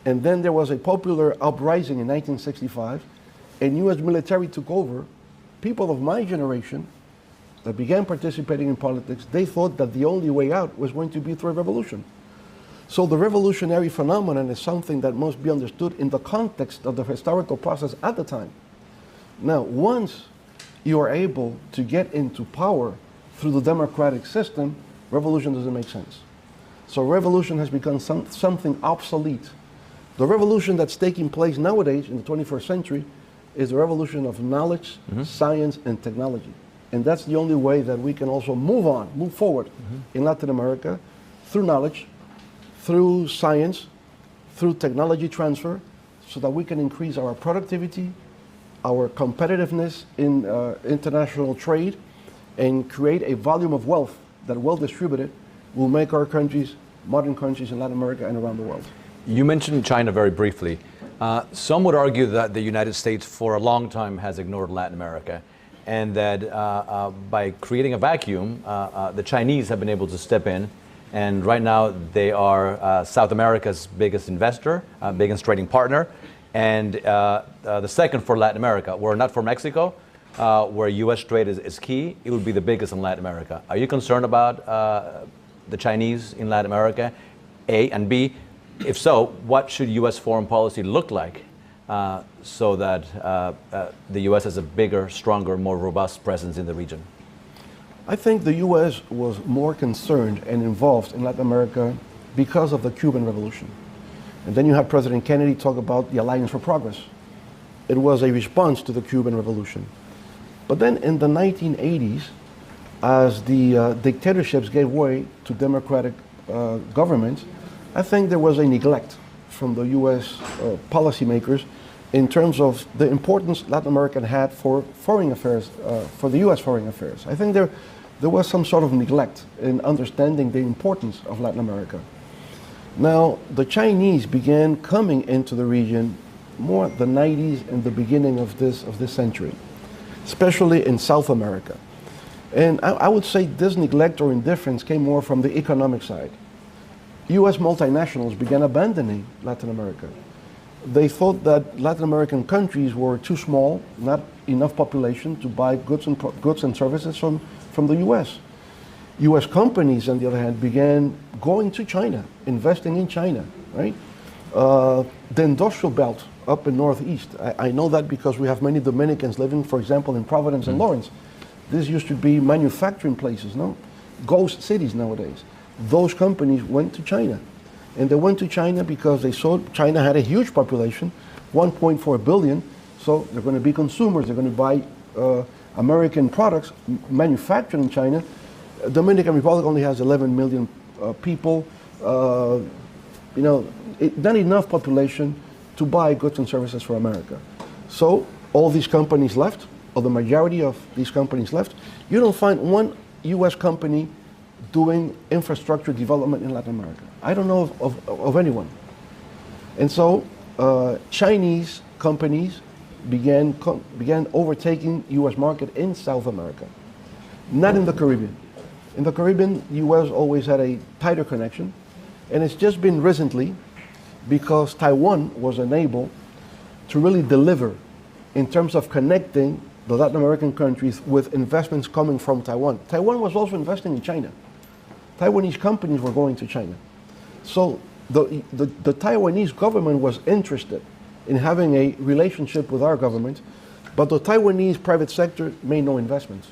and then there was a popular uprising in 1965, and U.S. military took over, people of my generation that began participating in politics, they thought that the only way out was going to be through a revolution. So the revolutionary phenomenon is something that must be understood in the context of the historical process at the time. Now, once you are able to get into power through the democratic system, revolution doesn't make sense. So revolution has become something obsolete. The revolution that's taking place nowadays in the 21st century is the revolution of knowledge, science, and technology. And that's the only way that we can also move forward in Latin America, through knowledge, through science, through technology transfer, so that we can increase our productivity, our competitiveness in international trade, and create a volume of wealth that, well distributed, will make our countries modern countries in Latin America and around the world. You mentioned China very briefly. Some would argue that the United States for a long time has ignored Latin America, and that by creating a vacuum, the Chinese have been able to step in, and right now they are South America's biggest investor, biggest trading partner, and the second for Latin America. Were it not for Mexico, where U.S. trade is key, it would be the biggest in Latin America. Are you concerned about the Chinese in Latin America, A, and B, if so, what should U.S. foreign policy look like so that the U.S. has a bigger, stronger, more robust presence in the region? I think the U.S. was more concerned and involved in Latin America because of the Cuban Revolution. And then you have President Kennedy talk about the Alliance for Progress. It was a response to the Cuban Revolution. But then in the 1980s, as the dictatorships gave way to democratic governments, I think there was a neglect from the U.S. Policymakers in terms of the importance Latin America had for foreign affairs, for the U.S. foreign affairs. I think there was some sort of neglect in understanding the importance of Latin America. Now, the Chinese began coming into the region more the 90s and the beginning of this century, especially in South America. And I would say this neglect or indifference came more from the economic side. U.S. multinationals began abandoning Latin America. They thought that Latin American countries were too small, not enough population to buy goods and services from the U.S. U.S. companies, on the other hand, began going to China, investing in China, right? The industrial belt up in Northeast, I know that because we have many Dominicans living, for example, in Providence and Lawrence. This used to be manufacturing places, no? Ghost cities nowadays. Those companies went to China. And they went to China because they saw China had a huge population, 1.4 billion, so they're going to be consumers, they're going to buy American products manufactured in China. Dominican Republic only has 11 million people, not enough population to buy goods and services for America. So all these companies left, or the majority of these companies left. You don't find one U.S. company doing infrastructure development in Latin America. I don't know of anyone. And so Chinese companies began overtaking U.S. market in South America, not in the Caribbean. In the Caribbean, the U.S. always had a tighter connection, and it's just been recently because Taiwan was unable to really deliver in terms of connecting the Latin American countries with investments coming from Taiwan. Taiwan was also investing in China. Taiwanese companies were going to China. So the Taiwanese government was interested in having a relationship with our government, but the Taiwanese private sector made no investments.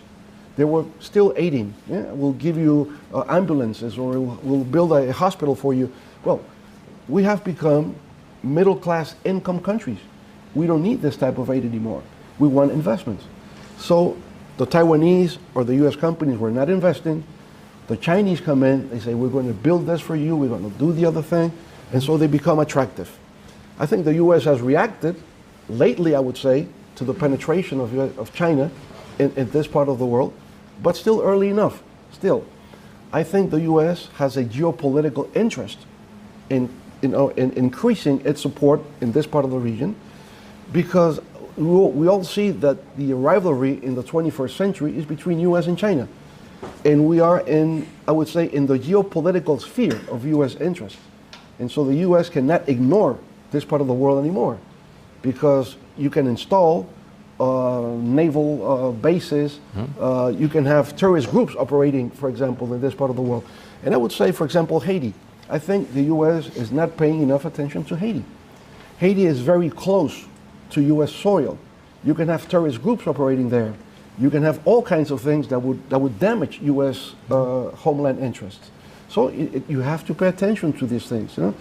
They were still aiding. Yeah, we'll give you ambulances, or we'll build a hospital for you. Well, we have become middle-class income countries. We don't need this type of aid anymore. We want investments. So the Taiwanese or the U.S. companies were not investing. The Chinese come in, they say, we're going to build this for you, we're going to do the other thing, and so they become attractive. I think the U.S. has reacted lately, I would say, to the penetration of China in this part of the world, but still early enough. Still, I think the U.S. has a geopolitical interest in increasing its support in this part of the region, because we all see that the rivalry in the 21st century is between U.S. and China. And we are I would say, in the geopolitical sphere of U.S. interest. And so the U.S. cannot ignore this part of the world anymore, because you can install naval bases, you can have terrorist groups operating, for example, in this part of the world. And I would say, for example, Haiti. I think the U.S. is not paying enough attention to Haiti. Haiti is very close to U.S. soil. You can have terrorist groups operating there. You can have all kinds of things that would damage U.S. homeland interests. So you have to pay attention to these things. You know?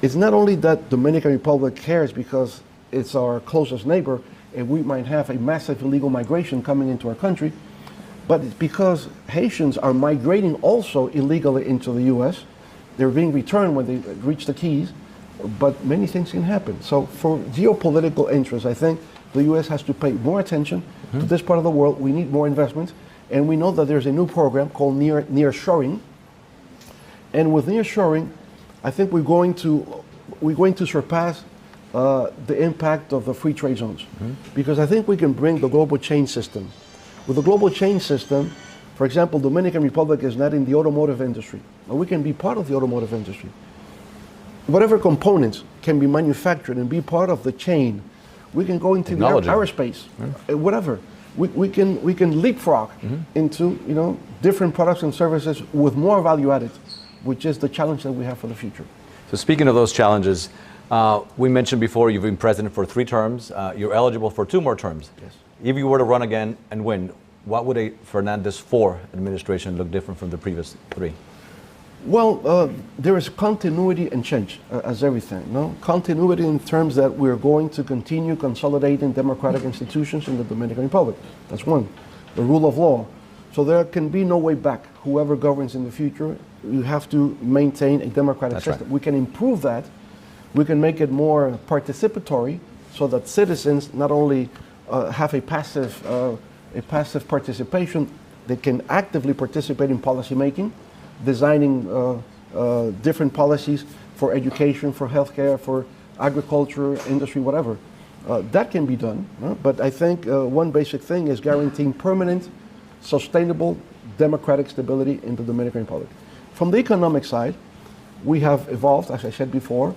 It's not only that Dominican Republic cares because it's our closest neighbor and we might have a massive illegal migration coming into our country, but it's because Haitians are migrating also illegally into the U.S. They're being returned when they reach the Keys, but many things can happen. So for geopolitical interests, I think the U.S. has to pay more attention to this part of the world. We need more investments, and we know that there's a new program called nearshoring. And with nearshoring, I think we're going to surpass the impact of the free trade zones, because I think we can bring the global chain system. With the global chain system, for example, Dominican Republic is not in the automotive industry, but we can be part of the automotive industry. Whatever components can be manufactured and be part of the chain, we can go into the aerospace, whatever. We can leapfrog into different products and services with more value added, which is the challenge that we have for the future. So speaking of those challenges, We mentioned before you've been president for 3 terms. You're eligible for 2 more terms. Yes. If you were to run again and win, what would a Fernandez 4 administration look different from the previous 3? Well, there is continuity and change, as everything. No? Continuity in terms that we're going to continue consolidating democratic institutions in the Dominican Republic. That's one. The rule of law. So there can be no way back. Whoever governs in the future, you have to maintain a democratic system. Right. We can improve that. We can make it more participatory so that citizens not only have a passive participation, they can actively participate in policy making, designing different policies for education, for healthcare, for agriculture, industry, whatever. That can be done, but I think one basic thing is guaranteeing permanent, sustainable democratic stability in the Dominican Republic. From the economic side, we have evolved, as I said before,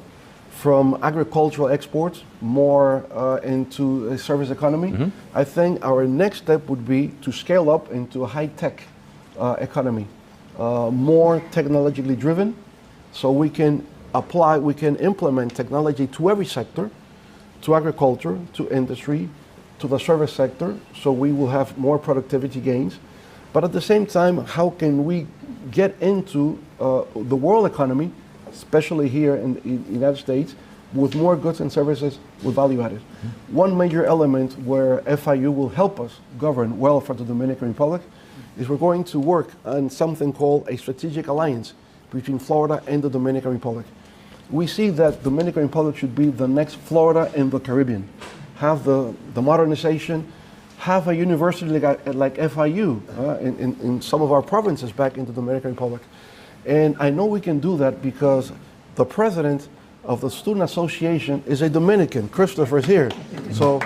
from agricultural exports more into a service economy. Mm-hmm. I think our next step would be to scale up into a high-tech economy, more technologically driven, so we can implement technology to every sector, to agriculture, to industry, to the service sector, so we will have more productivity gains. But at the same time, how can we get into the world economy, especially here in the United States, with more goods and services with value added? Mm-hmm. One major element where FIU will help us govern well for the Dominican Republic is we're going to work on something called a strategic alliance between Florida and the Dominican Republic. We see that the Dominican Republic should be the next Florida in the Caribbean, have the modernization, have a university like FIU in some of our provinces back in the Dominican Republic. And I know we can do that because the president of the Student Association is a Dominican. Christopher is here. So,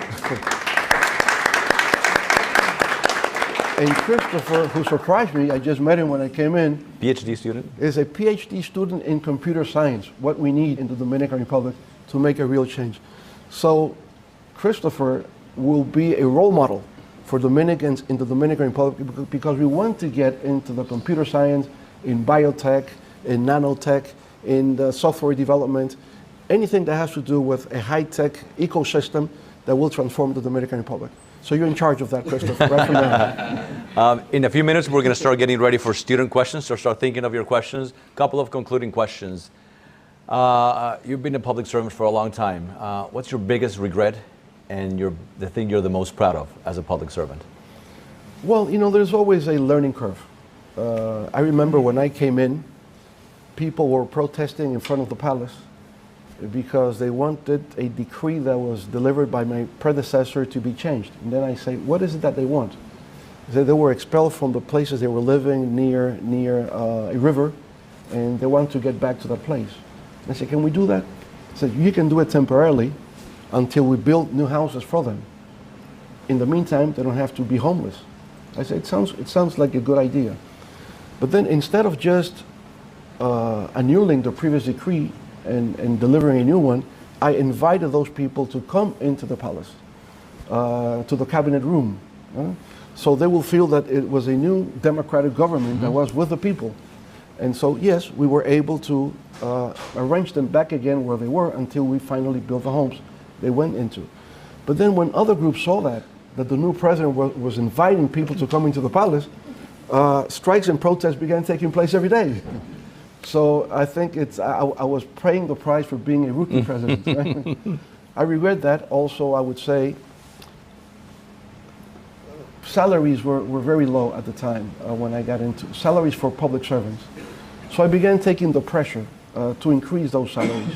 and Christopher, who surprised me, I just met him when I came in. PhD student? Is a PhD student in computer science, what we need in the Dominican Republic to make a real change. So Christopher will be a role model for Dominicans in the Dominican Republic because we want to get into the computer science, in biotech, in nanotech, in the software development, anything that has to do with a high-tech ecosystem that will transform the Dominican Republic. So you're in charge of that, Christopher, right from now. In a few minutes, we're going to start getting ready for student questions, so start thinking of your questions. A couple of concluding questions. You've been a public servant for a long time. What's your biggest regret and the thing you're the most proud of as a public servant? Well, there's always a learning curve. I remember when I came in, people were protesting in front of the palace because they wanted a decree that was delivered by my predecessor to be changed. And then I say, what is it that they want? They were expelled from the places they were living near a river, and they want to get back to that place. I said, can we do that? I said, you can do it temporarily until we build new houses for them. In the meantime, they don't have to be homeless. I said, it sounds like a good idea. But then instead of just annulling the previous decree and delivering a new one, I invited those people to come into the palace, to the cabinet room. So they will feel that it was a new democratic government that was with the people. And so, yes, we were able to arrange them back again where they were until we finally built the homes they went into. But then when other groups saw that the new president was inviting people to come into the palace, strikes and protests began taking place every day. So I think I was paying the price for being a rookie president. Right? I regret that. Also, I would say salaries were very low at the time when I got into salaries for public servants. So I began taking the pressure to increase those salaries.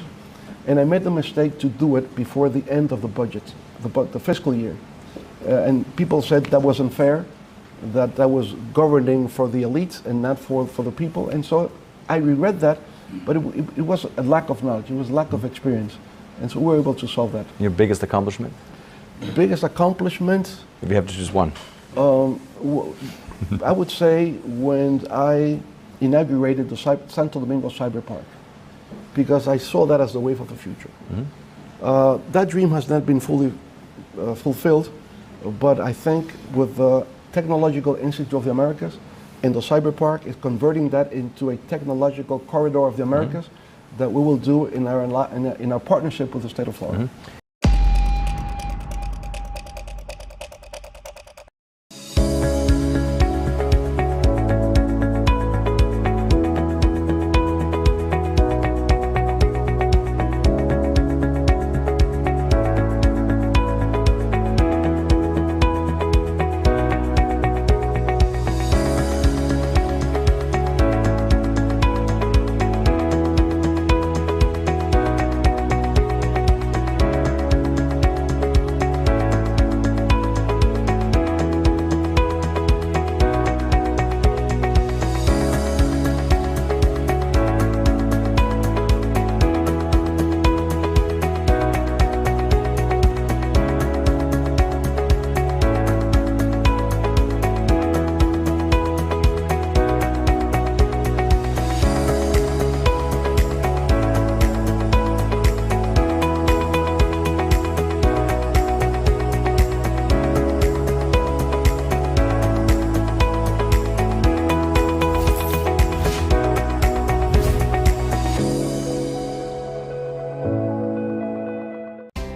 And I made the mistake to do it before the end of the budget, the fiscal year. And people said that wasn't fair, that was governing for the elites and not for the people. And so I regret that, but it was a lack of knowledge, it was a lack of experience. And so we were able to solve that. Your biggest accomplishment? Biggest accomplishment? If you have to choose one. I would say when I inaugurated the Santo Domingo Cyber Park, because I saw that as the wave of the future. Mm-hmm. That dream has not been fully fulfilled, but I think with the Technological Institute of the Americas and the Cyber Park is converting that into a technological corridor of the Americas, that we will do in our partnership with the state of Florida.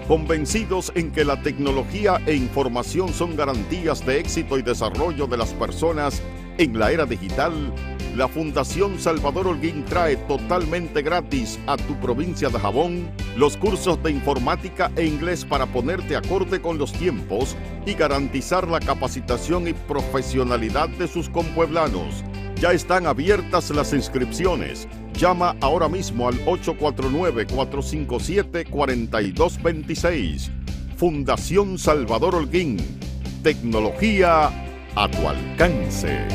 Convencidos en que la tecnología e información son garantías de éxito y desarrollo de las personas en la era digital, la Fundación Salvador Holguín trae totalmente gratis a tu provincia de Jabón los cursos de informática e inglés para ponerte acorde con los tiempos y garantizar la capacitación y profesionalidad de sus compueblanos. Ya están abiertas las inscripciones. Llama ahora mismo al 849-457-4226. Fundación Salvador Holguín. Tecnología a tu alcance.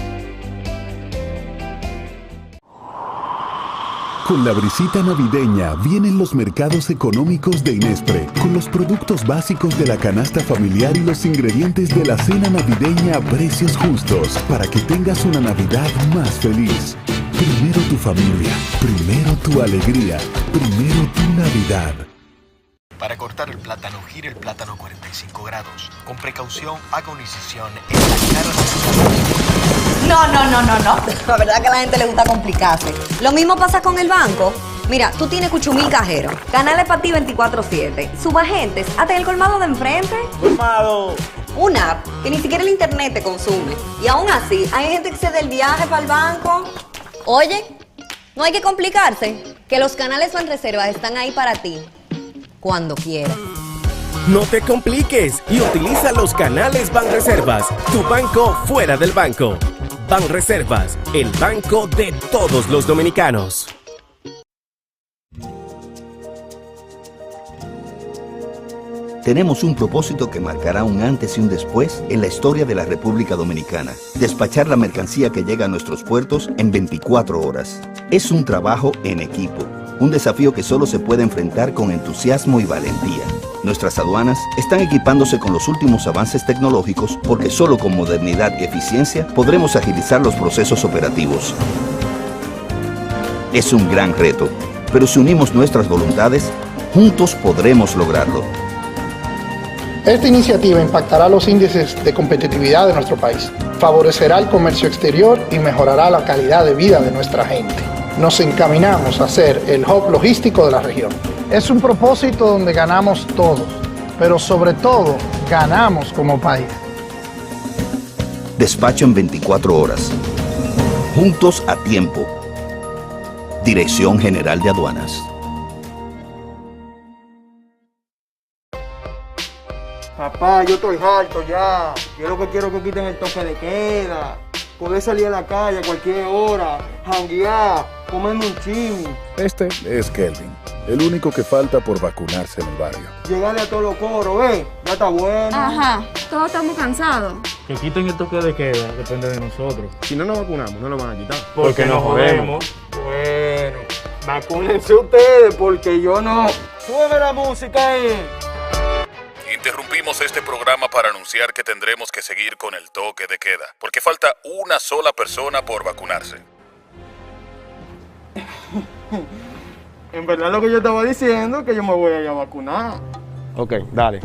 Con la brisita navideña vienen los mercados económicos de Inespre, con los productos básicos de la canasta familiar y los ingredientes de la cena navideña a precios justos, para que tengas una Navidad más feliz. Primero tu familia, primero tu alegría, primero tu Navidad. Para cortar el plátano, gire el plátano 45 grados. Con precaución, haga una incisión en la cara de... No. La verdad que a la gente le gusta complicarse. Lo mismo pasa con el banco. Mira, tú tienes cuchumil cajero, canales para ti 24/7, subagentes, hasta el colmado de enfrente. ¡Colmado! Una app que ni siquiera el internet te consume. Y aún así, hay gente que se da el viaje para el banco. Oye, no hay que complicarse, que los canales Banreservas están ahí para ti, cuando quieras. No te compliques y utiliza los canales Banreservas, tu banco fuera del banco. Banreservas, el banco de todos los dominicanos. Tenemos un propósito que marcará un antes y un después en la historia de la República Dominicana. Despachar la mercancía que llega a nuestros puertos en 24 horas. Es un trabajo en equipo, un desafío que solo se puede enfrentar con entusiasmo y valentía. Nuestras aduanas están equipándose con los últimos avances tecnológicos porque solo con modernidad y eficiencia podremos agilizar los procesos operativos. Es un gran reto, pero si unimos nuestras voluntades, juntos podremos lograrlo. Esta iniciativa impactará los índices de competitividad de nuestro país, favorecerá el comercio exterior y mejorará la calidad de vida de nuestra gente. Nos encaminamos a ser el hub logístico de la región. Es un propósito donde ganamos todos, pero sobre todo ganamos como país. Despacho en 24 horas. Juntos a tiempo. Dirección General de Aduanas. Papá, yo estoy harto ya. Yo lo que quiero es que quiten el toque de queda. Poder salir a la calle a cualquier hora, janguear, comerme un chimi. Este es Kelvin, el único que falta por vacunarse en el barrio. Llegarle a todos los coros, ya está bueno. Ajá, todos estamos cansados. Que quiten el toque de queda, depende de nosotros. Si no nos vacunamos, no lo van a quitar. Porque nos jodemos. Bueno, vacúnense ustedes porque yo no. Súbeme la música ahí. Interrumpimos este programa para anunciar que tendremos que seguir con el toque de queda, porque falta una sola persona por vacunarse. En verdad lo que yo estaba diciendo es que yo me voy a ir a vacunar. Ok, dale.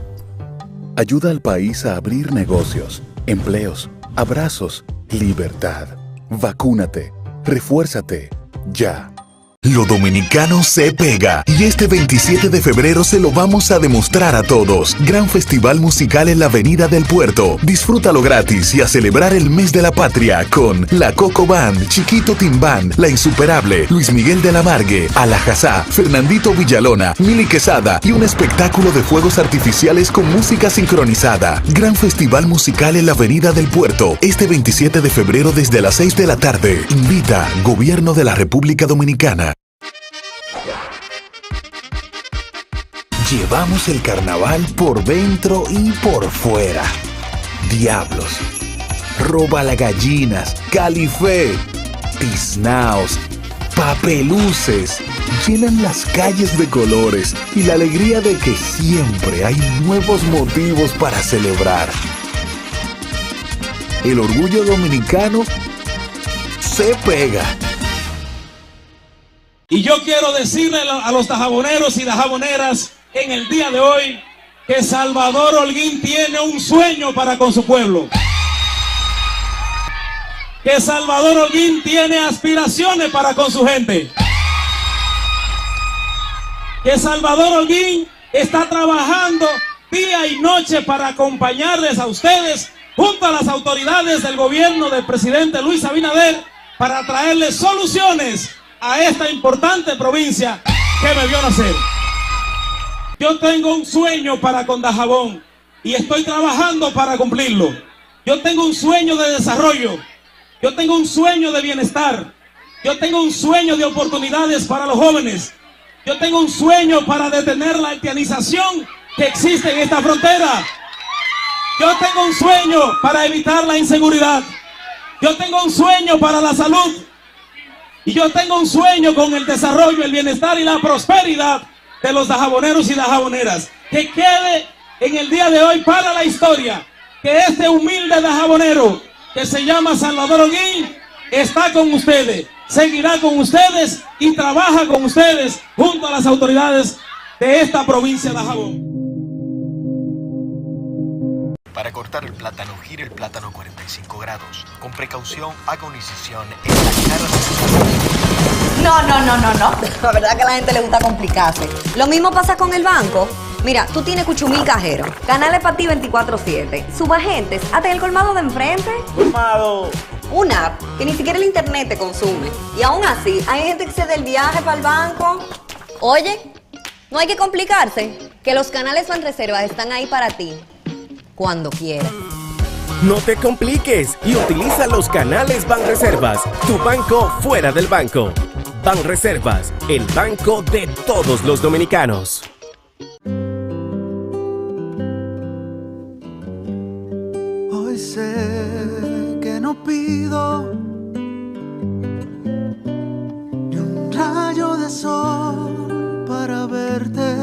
Ayuda al país a abrir negocios, empleos, abrazos, libertad. Vacúnate, refuérzate, ya. Lo dominicano se pega y este 27 de febrero se lo vamos a demostrar a todos. Gran festival musical en la Avenida del Puerto. Disfrútalo gratis y a celebrar el mes de la patria con La Coco Band, Chiquito Timbán, La Insuperable, Luis Miguel de la Margue, Alajazá, Fernandito Villalona, Mili Quesada y un espectáculo de fuegos artificiales con música sincronizada. Gran festival musical en la Avenida del Puerto. Este 27 de febrero desde las 6 de la tarde. Invita Gobierno de la República Dominicana. Llevamos el carnaval por dentro y por fuera. Diablos, robalagallinas, califé, tiznaos, papeluces, llenan las calles de colores y la alegría de que siempre hay nuevos motivos para celebrar. El orgullo dominicano se pega. Y yo quiero decirle a los dajaboneros y dajaboneras en el día de hoy que Salvador Holguín tiene un sueño para con su pueblo. Que Salvador Holguín tiene aspiraciones para con su gente. Que Salvador Holguín está trabajando día y noche para acompañarles a ustedes junto a las autoridades del gobierno del presidente Luis Abinader para traerles soluciones a esta importante provincia que me vio nacer. Yo tengo un sueño para con Dajabón y estoy trabajando para cumplirlo. Yo tengo un sueño de desarrollo, yo tengo un sueño de bienestar, yo tengo un sueño de oportunidades para los jóvenes, yo tengo un sueño para detener la haitianización que existe en esta frontera. Yo tengo un sueño para evitar la inseguridad, yo tengo un sueño para la salud. Y yo tengo un sueño con el desarrollo, el bienestar y la prosperidad de los dajaboneros y dajaboneras. Que quede en el día de hoy para la historia que este humilde dajabonero que se llama Salvador Holguín está con ustedes, seguirá con ustedes y trabaja con ustedes junto a las autoridades de esta provincia de Dajabón. Para cortar el plátano, gire el plátano 45 grados. Con precaución, haga una incisión en la cara de... No. La verdad que a la gente le gusta complicarse. Lo mismo pasa con el banco. Mira, tú tienes 8,000 cajeros, canales para ti 24/7, subagentes, hasta el colmado de enfrente. ¡Colmado! Una app que ni siquiera el internet te consume. Y aún así, hay gente que se da el viaje para el banco. Oye, no hay que complicarse, que los canales Banreservas están ahí para ti, cuando quieras. No te compliques y utiliza los canales Banreservas, tu banco fuera del banco. Banreservas, el banco de todos los dominicanos. Hoy sé que no pido ni un rayo de sol para verte.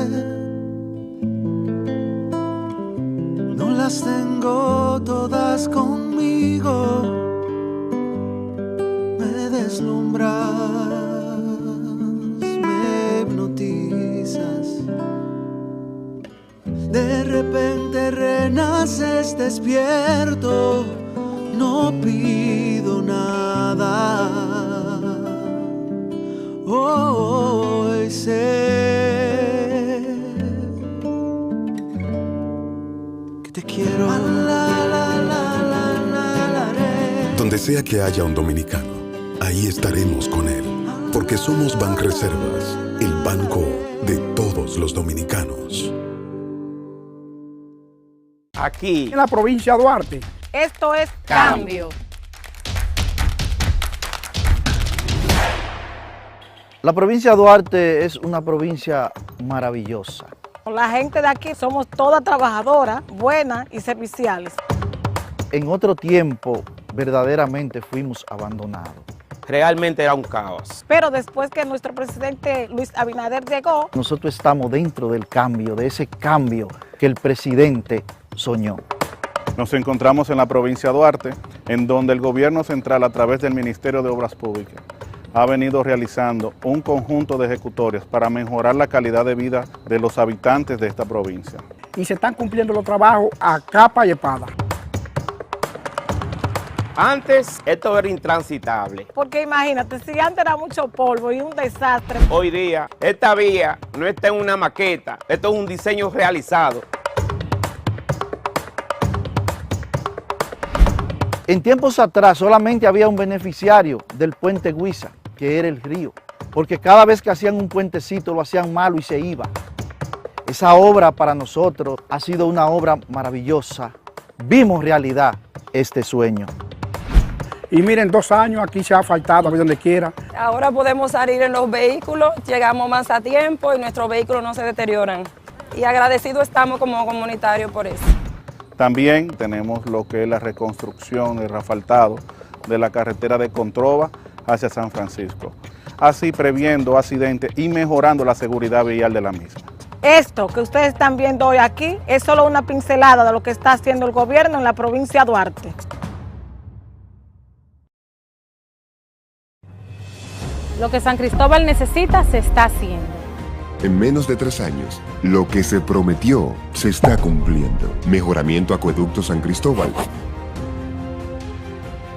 No las tengo todas conmigo. Me deslumbras, me hipnotizas. De repente renaces despierto. No pido nada. Hoy sé que te quiero. Donde sea que haya un dominicano, ahí estaremos con él. Porque somos Banreservas, el banco de todos los dominicanos. Aquí, en la provincia de Duarte. Esto es cambio. La provincia de Duarte es una provincia maravillosa. La gente de aquí somos todas trabajadoras, buenas y serviciales. En otro tiempo, verdaderamente fuimos abandonados. Realmente era un caos. Pero después que nuestro presidente Luis Abinader llegó, nosotros estamos dentro del cambio, de ese cambio que el presidente soñó. Nos encontramos en la provincia de Duarte, en donde el gobierno central, a través del Ministerio de Obras Públicas, ha venido realizando un conjunto de ejecutorias para mejorar la calidad de vida de los habitantes de esta provincia. Y se están cumpliendo los trabajos a capa y espada. Antes esto era intransitable. Porque imagínate, si antes era mucho polvo y un desastre. Hoy día, esta vía no está en una maqueta, esto es un diseño realizado. En tiempos atrás solamente había un beneficiario del puente Huiza, que era el río, porque cada vez que hacían un puentecito lo hacían malo y se iba. Esa obra para nosotros ha sido una obra maravillosa. Vimos realidad este sueño. Y miren, 2 años aquí se ha faltado, a donde quiera. Ahora podemos salir en los vehículos, llegamos más a tiempo y nuestros vehículos no se deterioran. Y agradecidos estamos como comunitarios por eso. También tenemos lo que es la reconstrucción, el asfaltado de la carretera de Controva hacia San Francisco, así previendo accidentes y mejorando la seguridad vial de la misma. Esto que ustedes están viendo hoy aquí es solo una pincelada de lo que está haciendo el gobierno en la provincia de Duarte. Lo que San Cristóbal necesita se está haciendo. En menos de 3 años, lo que se prometió se está cumpliendo. Mejoramiento Acueducto San Cristóbal.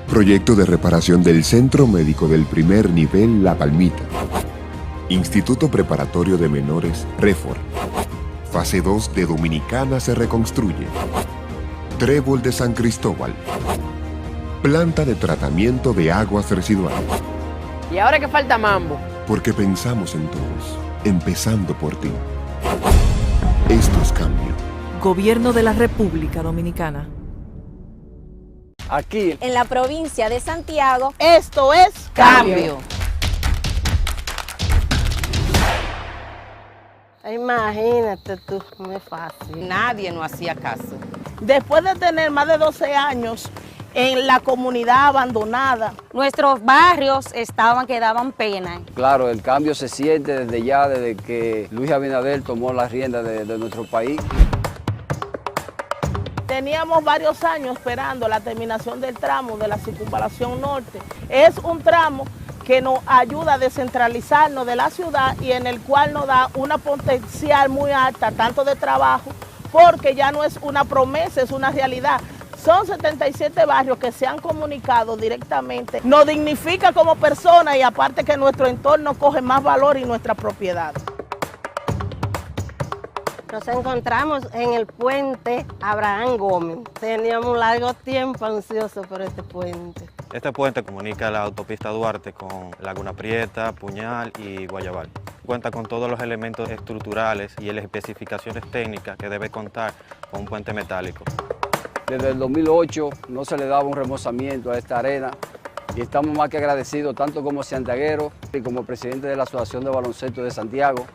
Proyecto de reparación del Centro Médico del Primer Nivel La Palmita. Instituto Preparatorio de Menores Refor. Fase 2 de Dominicana se reconstruye. Trébol de San Cristóbal. Planta de tratamiento de aguas residuales. ¿Y ahora que falta mambo? Porque pensamos en todos, empezando por ti. Esto es cambio. Gobierno de la República Dominicana. Aquí, en la provincia de Santiago, esto es cambio. Imagínate tú, no es fácil. Nadie nos hacía caso. Después de tener más de 12 años en la comunidad abandonada, nuestros barrios que daban pena. Claro, el cambio se siente desde ya, desde que Luis Abinader tomó la rienda de nuestro país. Teníamos varios años esperando la terminación del tramo de la circunvalación norte. Es un tramo que nos ayuda a descentralizarnos de la ciudad y en el cual nos da una potencial muy alta, tanto de trabajo, porque ya no es una promesa, es una realidad. Son 77 barrios que se han comunicado directamente. Nos dignifica como personas y aparte que nuestro entorno coge más valor y nuestra propiedad. Nos encontramos en el puente Abraham Gómez. Teníamos un largo tiempo ansioso por este puente. Este puente comunica la autopista Duarte con Laguna Prieta, Puñal y Guayabal. Cuenta con todos los elementos estructurales y las especificaciones técnicas que debe contar con un puente metálico. Desde el 2008 no se le daba un remozamiento a esta arena y estamos más que agradecidos tanto como santiagueros y como presidente de la Asociación de Baloncesto de Santiago.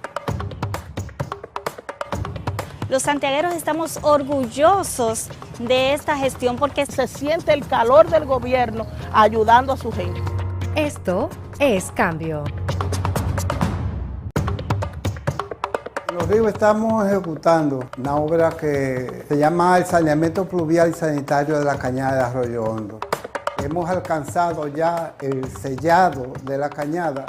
Los santiagueros estamos orgullosos de esta gestión porque se siente el calor del gobierno ayudando a su gente. Esto es cambio. En Los Ríos estamos ejecutando una obra que se llama el saneamiento pluvial y sanitario de la cañada de Arroyo Hondo. Hemos alcanzado ya el sellado de la cañada.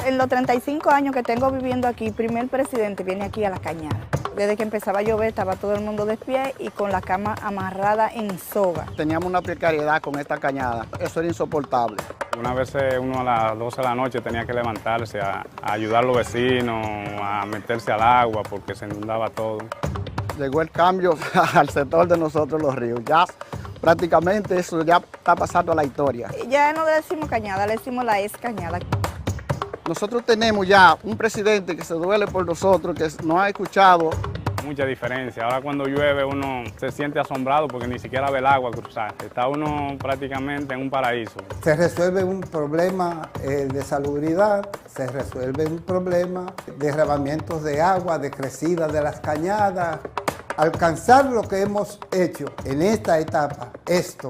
En los 35 años que tengo viviendo aquí, primer presidente viene aquí a la cañada. Desde que empezaba a llover estaba todo el mundo de pie y con la cama amarrada en soga. Teníamos una precariedad con esta cañada, eso era insoportable. Una vez uno a las 12 de la noche tenía que levantarse a ayudar a los vecinos, a meterse al agua porque se inundaba todo. Llegó el cambio al sector de nosotros Los Ríos, ya prácticamente eso ya está pasando a la historia. Ya no le decimos cañada, le decimos la ex cañada. Nosotros tenemos ya un presidente que se duele por nosotros, que nos ha escuchado. Mucha diferencia. Ahora cuando llueve uno se siente asombrado porque ni siquiera ve el agua cruzar. Está uno prácticamente en un paraíso. Se resuelve un problema de salubridad, se resuelve un problema de derramamientos de agua, de crecida de las cañadas. Alcanzar lo que hemos hecho en esta etapa, esto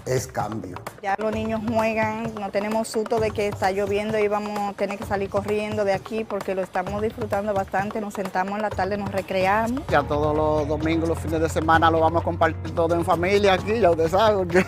es cambio. Ya los niños juegan, no tenemos susto de que está lloviendo y vamos a tener que salir corriendo de aquí porque lo estamos disfrutando bastante, nos sentamos en la tarde, nos recreamos. Ya todos los domingos, los fines de semana lo vamos a compartir todo en familia aquí, ya ustedes saben que...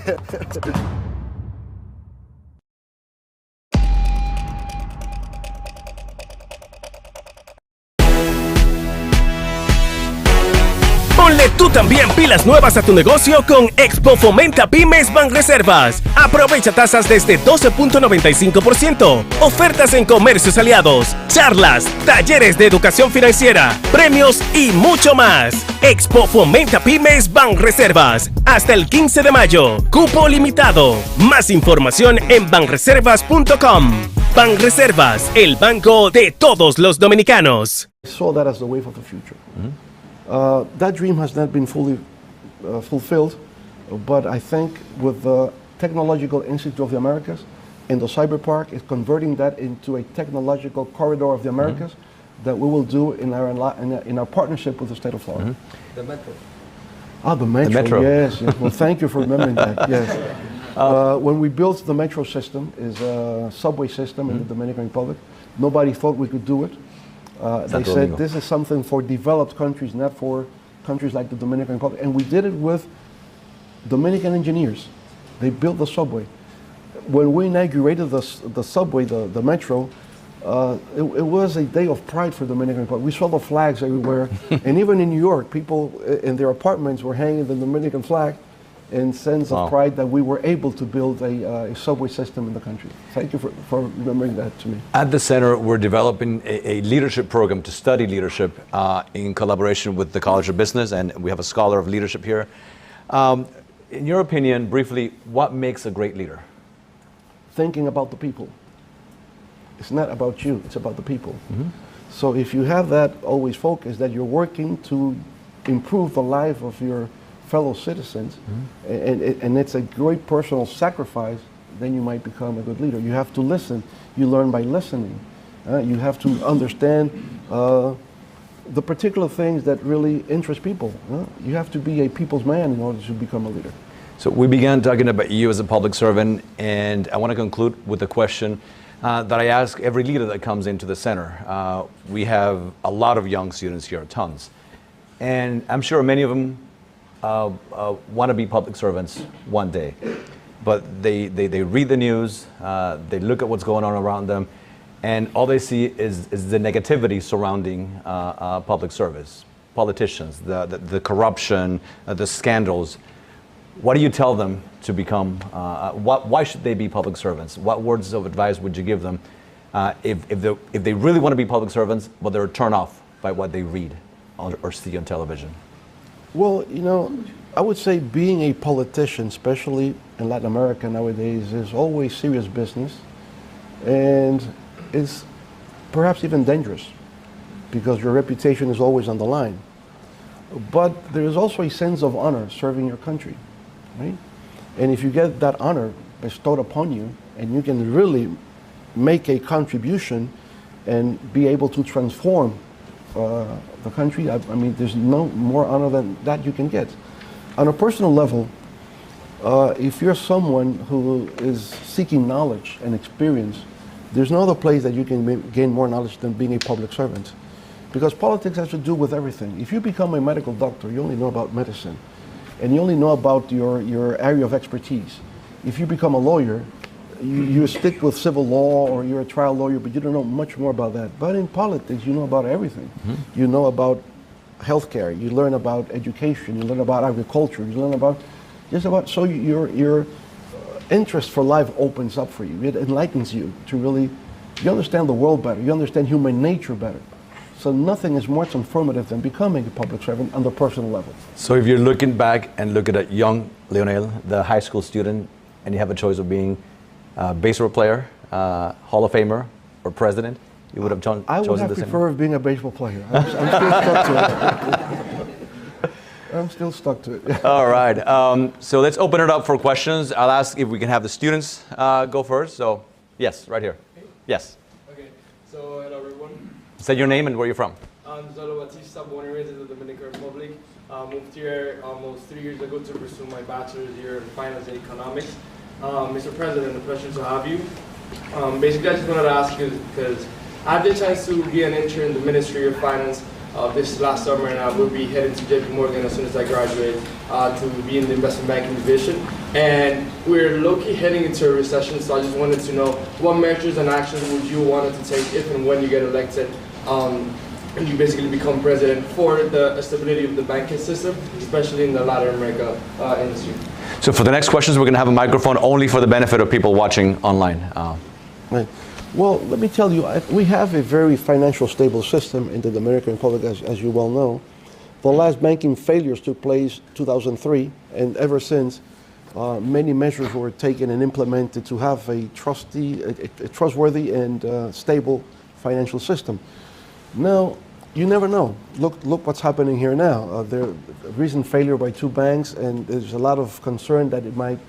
Ponle Que tú también pilas nuevas a tu negocio con Expo Fomenta Pymes Banreservas. Aprovecha tasas desde 12.95%, ofertas en comercios aliados, charlas, talleres de educación financiera, premios y mucho más. Expo Fomenta Pymes Banreservas. Hasta el 15 de mayo. Cupo limitado. Más información en banreservas.com. Banreservas, el banco de todos los dominicanos. I saw that as the wave of the future. That dream has not been fully fulfilled, but I think with the Technological Institute of the Americas and the Cyber Park is converting that into a technological corridor of the Americas that we will do in our partnership with the state of Florida. The metro. Ah, the metro. Yes. Well, thank you for remembering that. Yes. When we built the metro system, is a subway system in the Dominican Republic. Nobody thought we could do it. They said this is something for developed countries, not for countries like the Dominican Republic. And we did it with Dominican engineers. They built the subway. When we inaugurated the subway, the metro, it was a day of pride for the Dominican Republic. We saw the flags everywhere. And even in New York, people in their apartments were hanging the Dominican flag in sense of pride that we were able to build a subway system in the country. Thank you for remembering that to me. At the center, we're developing a leadership program to study leadership in collaboration with the College of Business, and we have a scholar of leadership here. In your opinion, briefly, what makes a great leader? Thinking about the people. It's not about you, it's about the people. So if you have that always focused, that you're working to improve the life of your fellow citizens, and it's a great personal sacrifice, then you might become a good leader. You have to listen. You learn by listening. You have to understand the particular things that really interest people. You have to be a people's man in order to become a leader. So we began talking about you as a public servant, and I want to conclude with a question that I ask every leader that comes into the center. We have a lot of young students here, tons. And I'm sure many of them want to be public servants one day. But they read the news, they look at what's going on around them, and all they see is the negativity surrounding public service, politicians, the corruption, the scandals. What do you tell them to become, why should they be public servants? What words of advice would you give them if they really want to be public servants, but they're turned off by what they read or see on television? Well, you know, I would say being a politician, especially in Latin America nowadays, is always serious business, and is perhaps even dangerous because your reputation is always on the line. But there is also a sense of honor serving your country, right? And if you get that honor bestowed upon you, and you can really make a contribution and be able to transform the country, I mean, there's no more honor than that you can get. On a personal level, if you're someone who is seeking knowledge and experience, there's no other place that you can gain more knowledge than being a public servant. Because politics has to do with everything. If you become a medical doctor, you only know about medicine, and you only know about your area of expertise. If you become a lawyer, you stick with civil law, or you're a trial lawyer, but you don't know much more about that. But in politics, you know about everything. You know about healthcare, you learn about education, you learn about agriculture, you learn about just about, so your interest for life opens up for you. It enlightens you to really, you understand the world better, you understand human nature better. So nothing is more transformative than becoming a public servant on the personal level. So if you're looking back and looking at young Leonel, the high school student, and you have a choice of being a baseball player, Hall of Famer, or president, you would have chosen the same? I would have preferred being a baseball player. I'm still stuck to it. I'm still stuck to it. All right. So let's open it up for questions. I'll ask if we can have the students go first. So, yes, right here. Yes. Okay. So, hello, everyone. Say your name and where you're from. I'm Zolo Batista, born and raised in the Dominican Republic. Moved here almost 3 years ago to pursue my bachelor's here in finance and economics. Mr. President, a pleasure to have you. Basically, I just wanted to ask you, because I had the chance to be an intern in the Ministry of Finance this last summer, and I will be heading to JP Morgan as soon as I graduate to be in the investment banking division. And we're low-key heading into a recession, so I just wanted to know what measures and actions would you want to take if and when you get elected you basically become president for the stability of the banking system, especially in the Latin America industry. So for the next questions, we're going to have a microphone only for the benefit of people watching online. Right. Well, let me tell you, we have a very financial stable system in the Dominican Republic, as you well know. The last banking failures took place 2003, and ever since, many measures were taken and implemented to have a trustworthy and stable financial system. Now, you never know. Look what's happening here now. There recent failure by 2 banks, and there's a lot of concern that it might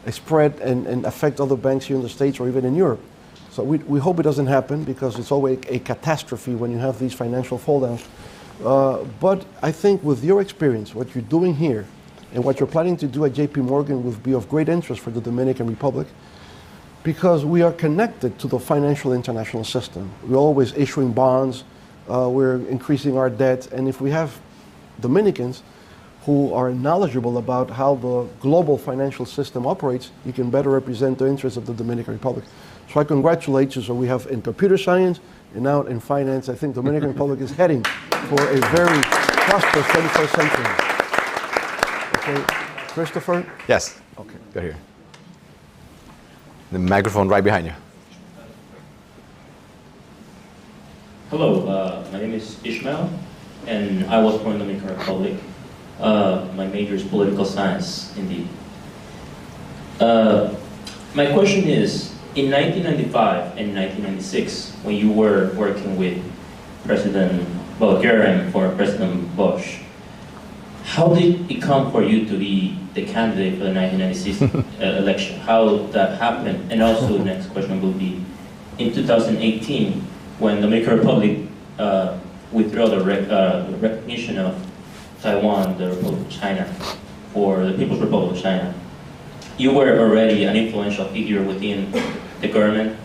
spread and affect other banks here in the States or even in Europe. So we hope it doesn't happen, because it's always a catastrophe when you have these financial fall downs. But I think with your experience, what you're doing here, and what you're planning to do at JP Morgan will be of great interest for the Dominican Republic, because we are connected to the financial international system. We're always issuing bonds, we're increasing our debt, and if we have Dominicans who are knowledgeable about how the global financial system operates, you can better represent the interests of the Dominican Republic. So I congratulate you. So we have in computer science and now in finance, I think the Dominican Republic is heading for a very prosperous 21st century. Okay, Christopher? Yes. Okay. Go here. The microphone right behind you. Hello, my name is Ishmael, and I was born in the Dominican Republic. My major is political science, indeed. My question is, in 1995 and 1996, when you were working with President Bouguer and former President Bush, how did it come for you to be the candidate for the 1996 election? How that happened? And also, the next question will be, in 2018, when the Dominican Republic withdrew the recognition of Taiwan, the Republic of China, for the People's Republic of China, you were already an influential figure within the government.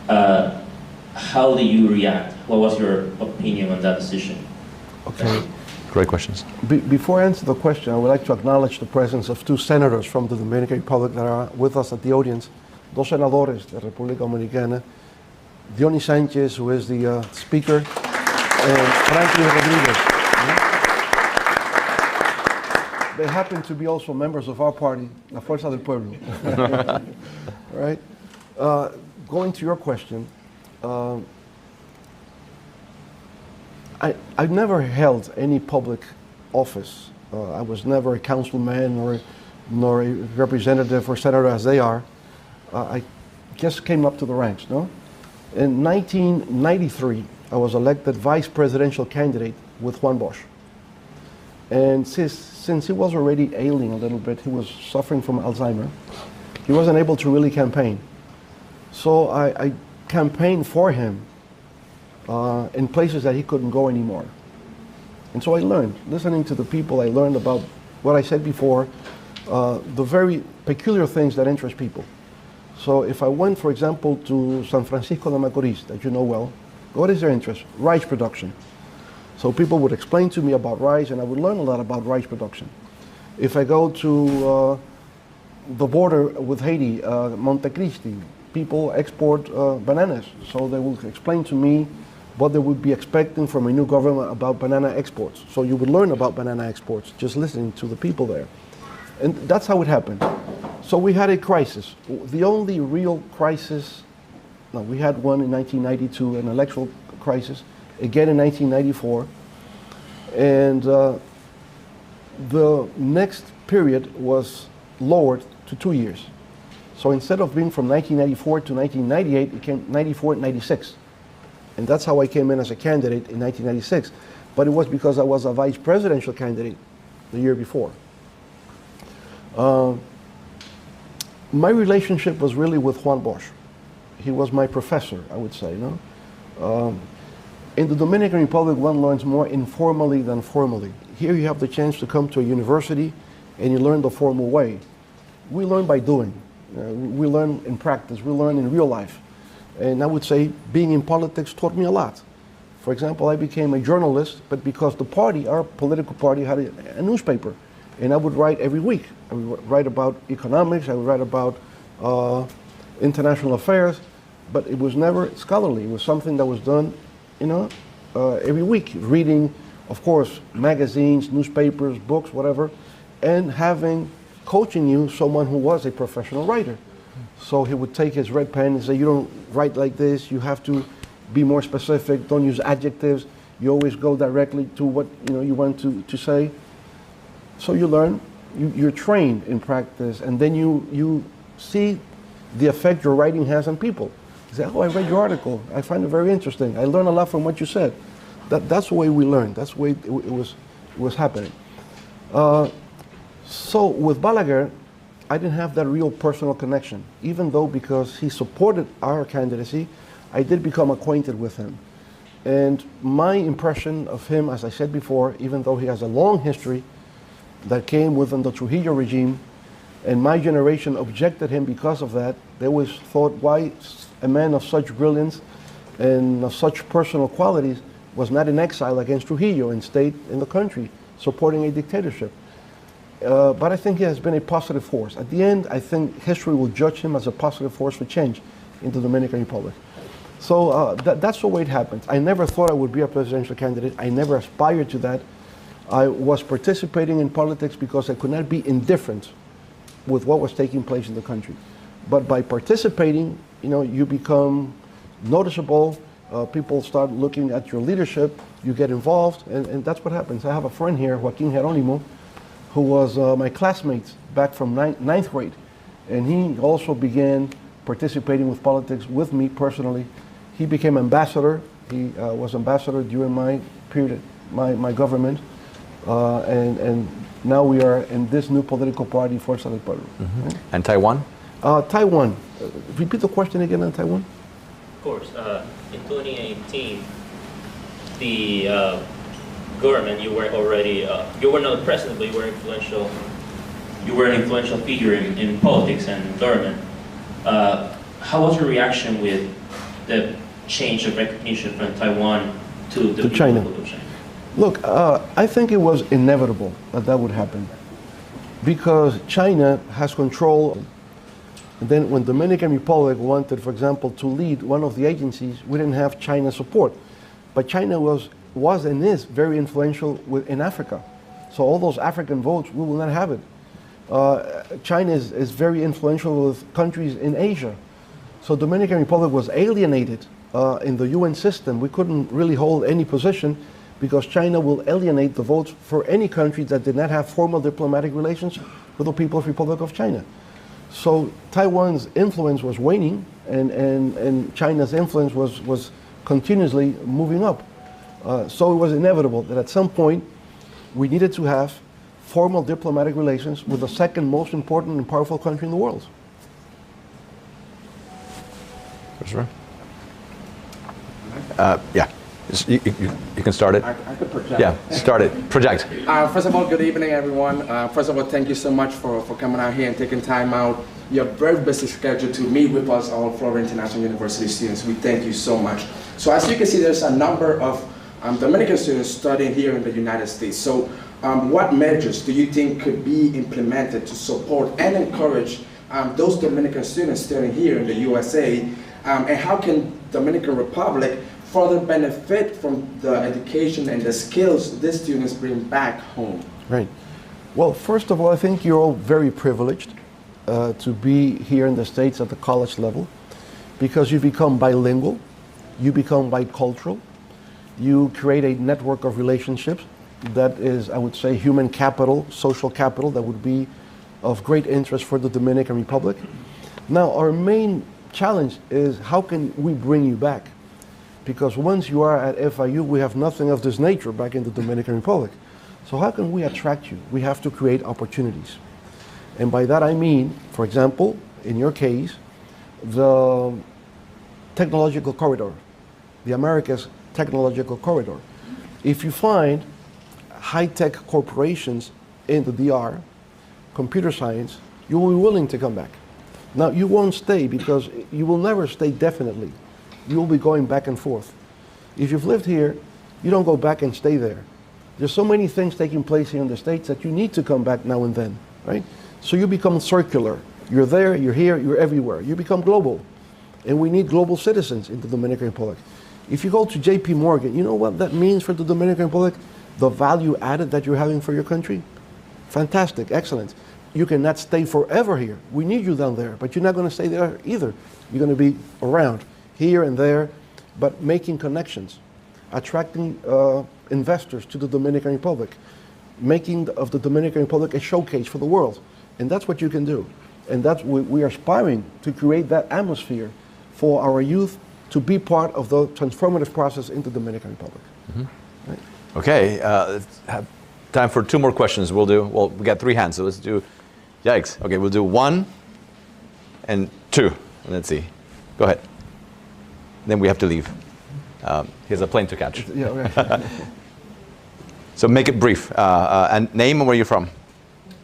How did you react? What was your opinion on that decision? Okay. Great questions. Before I answer the question, I would like to acknowledge the presence of 2 senators from the Dominican Republic that are with us at the audience. 2 senadores de República Dominicana. Diony Sánchez, who is the speaker, and Franklin Rodriguez. They happen to be also members of our party, La Fuerza del Pueblo. Right? Going to your question, I've never held any public office. I was never a councilman nor a representative or senator as they are. I just came up to the ranks, no? In 1993, I was elected vice presidential candidate with Juan Bosch. And since he was already ailing a little bit, he was suffering from Alzheimer, he wasn't able to really campaign. So I campaigned for him in places that he couldn't go anymore. And so I learned, listening to the people, I learned about what I said before, the very peculiar things that interest people. So if I went, for example, to San Francisco de Macorís, that you know well, what is their interest? Rice production. So people would explain to me about rice, and I would learn a lot about rice production. If I go to the border with Haiti, Montecristi, people export bananas. So they will explain to me what they would be expecting from a new government about banana exports. So you would learn about banana exports just listening to the people there. And that's how it happened. So we had a crisis. The only real crisis, no, we had one in 1992, an electoral crisis, again in 1994. And the next period was lowered to 2 years. So instead of being from 1994 to 1998, it came 94 to 96. And that's how I came in as a candidate in 1996. But it was because I was a vice presidential candidate the year before. My relationship was really with Juan Bosch. He was my professor, I would say. No? In the Dominican Republic, one learns more informally than formally. Here you have the chance to come to a university and you learn the formal way. We learn by doing. We learn in practice. We learn in real life. And I would say being in politics taught me a lot. For example, I became a journalist, but because the party, our political party, had a newspaper. And I would write every week. I would write about economics, I would write about international affairs, but it was never scholarly. It was something that was done, you know, every week, reading, of course, magazines, newspapers, books, whatever, and coaching you someone who was a professional writer. So he would take his red pen and say, you don't write like this, you have to be more specific, don't use adjectives, you always go directly to what you want to say. So you learn, you're trained in practice, and then you see the effect your writing has on people. You say, oh, I read your article, I find it very interesting, I learned a lot from what you said. That's the way we learned, that's the way it was happening. So with Balaguer, I didn't have that real personal connection, even though because he supported our candidacy, I did become acquainted with him. And my impression of him, as I said before, even though he has a long history that came within the Trujillo regime, and my generation objected him because of that, they always thought, why a man of such brilliance and of such personal qualities was not in exile against Trujillo and stayed in the country supporting a dictatorship. But I think he has been a positive force. At the end, I think history will judge him as a positive force for change in the Dominican Republic. So that's the way it happened. I never thought I would be a presidential candidate. I never aspired to that. I was participating in politics because I could not be indifferent with what was taking place in the country. But by participating, you become noticeable. People start looking at your leadership. You get involved, and that's what happens. I have a friend here, Joaquin Jerónimo, who was my classmate back from ninth grade. And he also began participating with politics with me personally. He became ambassador. He was ambassador during my period, my government. And now we are in this new political party, Fuerza del Pueblo. Mm-hmm. Right? And Taiwan? Taiwan. Repeat the question again on Taiwan. Of course. In 2018, the government, you were already, you were not the president, but you were influential. You were an influential figure in politics and government. How was your reaction with the change of recognition from Taiwan to China? Look, I think it was inevitable that would happen because China has control. And then when the Dominican Republic wanted, for example, to lead one of the agencies, we didn't have China's support. But China was and is very influential in Africa. So all those African votes, we will not have it. China is very influential with countries in Asia. So Dominican Republic was alienated in the UN system. We couldn't really hold any position because China will alienate the votes for any country that did not have formal diplomatic relations with the People's Republic of China. So Taiwan's influence was waning and China's influence was continuously moving up. So it was inevitable that at some point we needed to have formal diplomatic relations with the second most important and powerful country in the world. That's right. Yeah, you can start it. I could project. Yeah, start it. Project. First of all, good evening, everyone. First of all, thank you so much for coming out here and taking time out your very busy schedule to meet with us, all Florida International University students. We thank you so much. So as you can see, there's a number of Dominican students studying here in the United States. So what measures do you think could be implemented to support and encourage those Dominican students studying here in the USA? And how can Dominican Republic further benefit from the education and the skills these students bring back home? Right. Well, first of all, I think you're all very privileged to be here in the States at the college level because you become bilingual, you become bicultural, you create a network of relationships that is, I would say, human capital, social capital that would be of great interest for the Dominican Republic. Now, our main challenge is how can we bring you back? Because once you are at FIU, we have nothing of this nature back in the Dominican Republic. So how can we attract you? We have to create opportunities. And by that I mean, for example, in your case, the technological corridor, the Americas technological corridor. If you find high-tech corporations in the DR, computer science, you will be willing to come back. Now, you won't stay because you will never stay definitely. You will be going back and forth. If you've lived here, you don't go back and stay there. There's so many things taking place here in the States that you need to come back now and then, right? So you become circular. You're there, you're here, you're everywhere. You become global. And we need global citizens in the Dominican Republic. If you go to JP Morgan, you know what that means for the Dominican Republic? The value added that you're having for your country? Fantastic, excellent. You cannot stay forever here. We need you down there, but you're not going to stay there either. You're going to be around, here and there, but making connections, attracting investors to the Dominican Republic, making of the Dominican Republic a showcase for the world. And that's what you can do. And that's we are aspiring to create that atmosphere for our youth to be part of the transformative process in the Dominican Republic. Mm-hmm. Right? Okay, have time for 2 more questions. We'll do, well, we got 3 hands, so let's do, yikes. Okay, we'll do 1 and 2. Let's see. Go ahead. Then we have to leave. He has a plane to catch. Yeah, okay. So make it brief. And name and where you're from.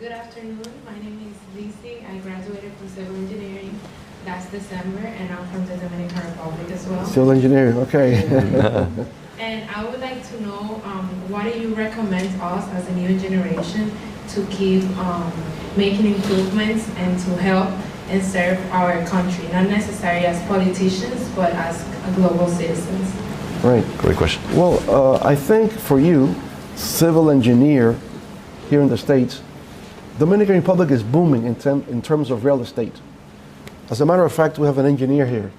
Good afternoon. My name is Lizzie. I graduated from civil engineering last December, and I'm from the Dominican Republic as well. Civil engineering, okay. And I would like to know, what do you recommend us as a new generation to keep making improvements and to help and serve our country, not necessarily as politicians, but as global citizens? Right. Great question. Well, I think for you, civil engineer here in the States, Dominican Republic is booming in terms of real estate. As a matter of fact, we have an engineer here.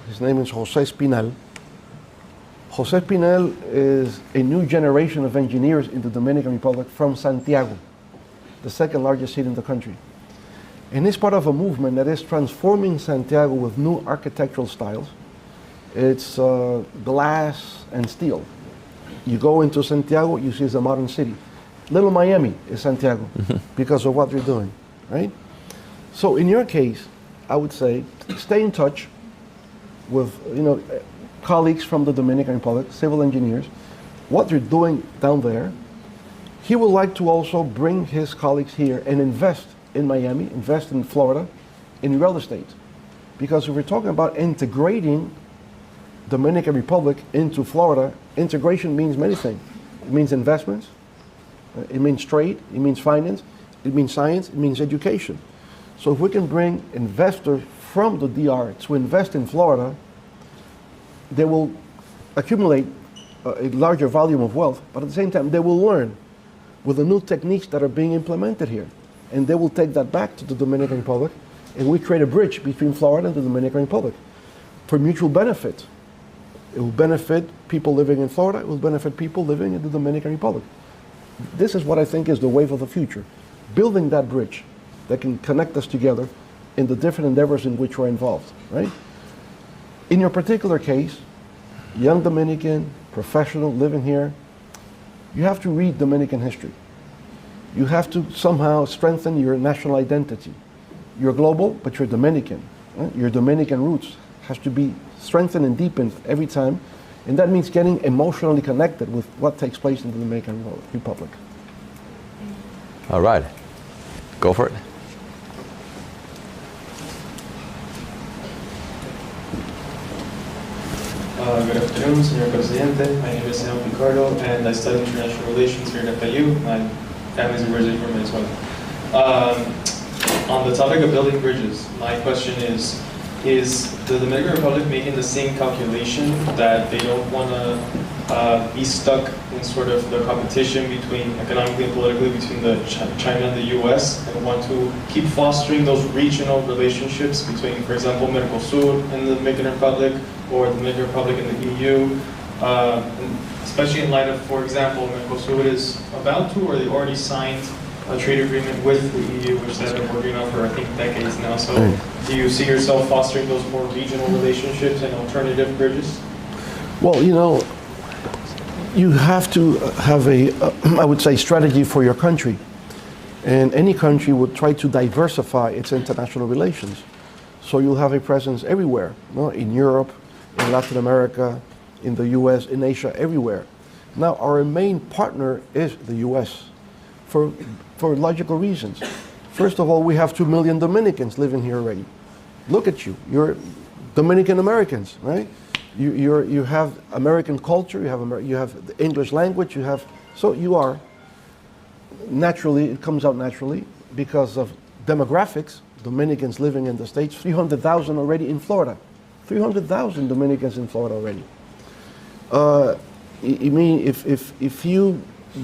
His name is Jose Espinal. Jose Espinal is a new generation of engineers in the Dominican Republic from Santiago, the 2nd largest city in the country. And he's part of a movement that is transforming Santiago with new architectural styles. It's glass and steel. You go into Santiago, you see it's a modern city. Little Miami is Santiago because of what they're doing, right? So in your case, I would say stay in touch with colleagues from the Dominican Republic, civil engineers, what they're doing down there. He would like to also bring his colleagues here and invest in Miami, invest in Florida, in real estate. Because if we're talking about integrating Dominican Republic into Florida, integration means many things. It means investments, it means trade, it means finance, it means science, it means education. So if we can bring investors from the DR to invest in Florida, they will accumulate a larger volume of wealth, but at the same time they will learn with the new techniques that are being implemented here. And they will take that back to the Dominican Republic, and we create a bridge between Florida and the Dominican Republic for mutual benefit. It will benefit people living in Florida, it will benefit people living in the Dominican Republic. This is what I think is the wave of the future, building that bridge that can connect us together in the different endeavors in which we're involved, right? In your particular case, young Dominican, professional, living here, you have to read Dominican history. You have to somehow strengthen your national identity. You're global, but you're Dominican. Right? Your Dominican roots has to be strengthened and deepened every time, and that means getting emotionally connected with what takes place in the Dominican Republic. All right, go for it. Good afternoon, Señor Presidente. My name is Sam Picardo, and I study international relations here at FIU. My family is originally from Venezuela. On the topic of building bridges, my question is the Dominican Republic making the same calculation that they don't want to be stuck in sort of the competition between economically and politically between China and the US, and want to keep fostering those regional relationships between, for example, Mercosur and the Dominican Republic, or the Dominican Republic and the EU, especially in light of, for example, Mercosur is about to, or they already signed a trade agreement with the EU, which they've been working on for, I think, decades now. So do you see yourself fostering those more regional relationships and alternative bridges? Well, you have to have a, I would say, strategy for your country. And any country would try to diversify its international relations. So you'll have a presence everywhere, in Europe, in Latin America, in the US, in Asia, everywhere. Now, our main partner is the US for logical reasons. First of all, we have 2 million Dominicans living here already. Look at you, you're Dominican Americans, right? You have American culture, you have the English language, so you are naturally, it comes out naturally because of demographics. Dominicans living in the States, 300,000 already in Florida. 300,000 Dominicans in Florida already. I mean, if you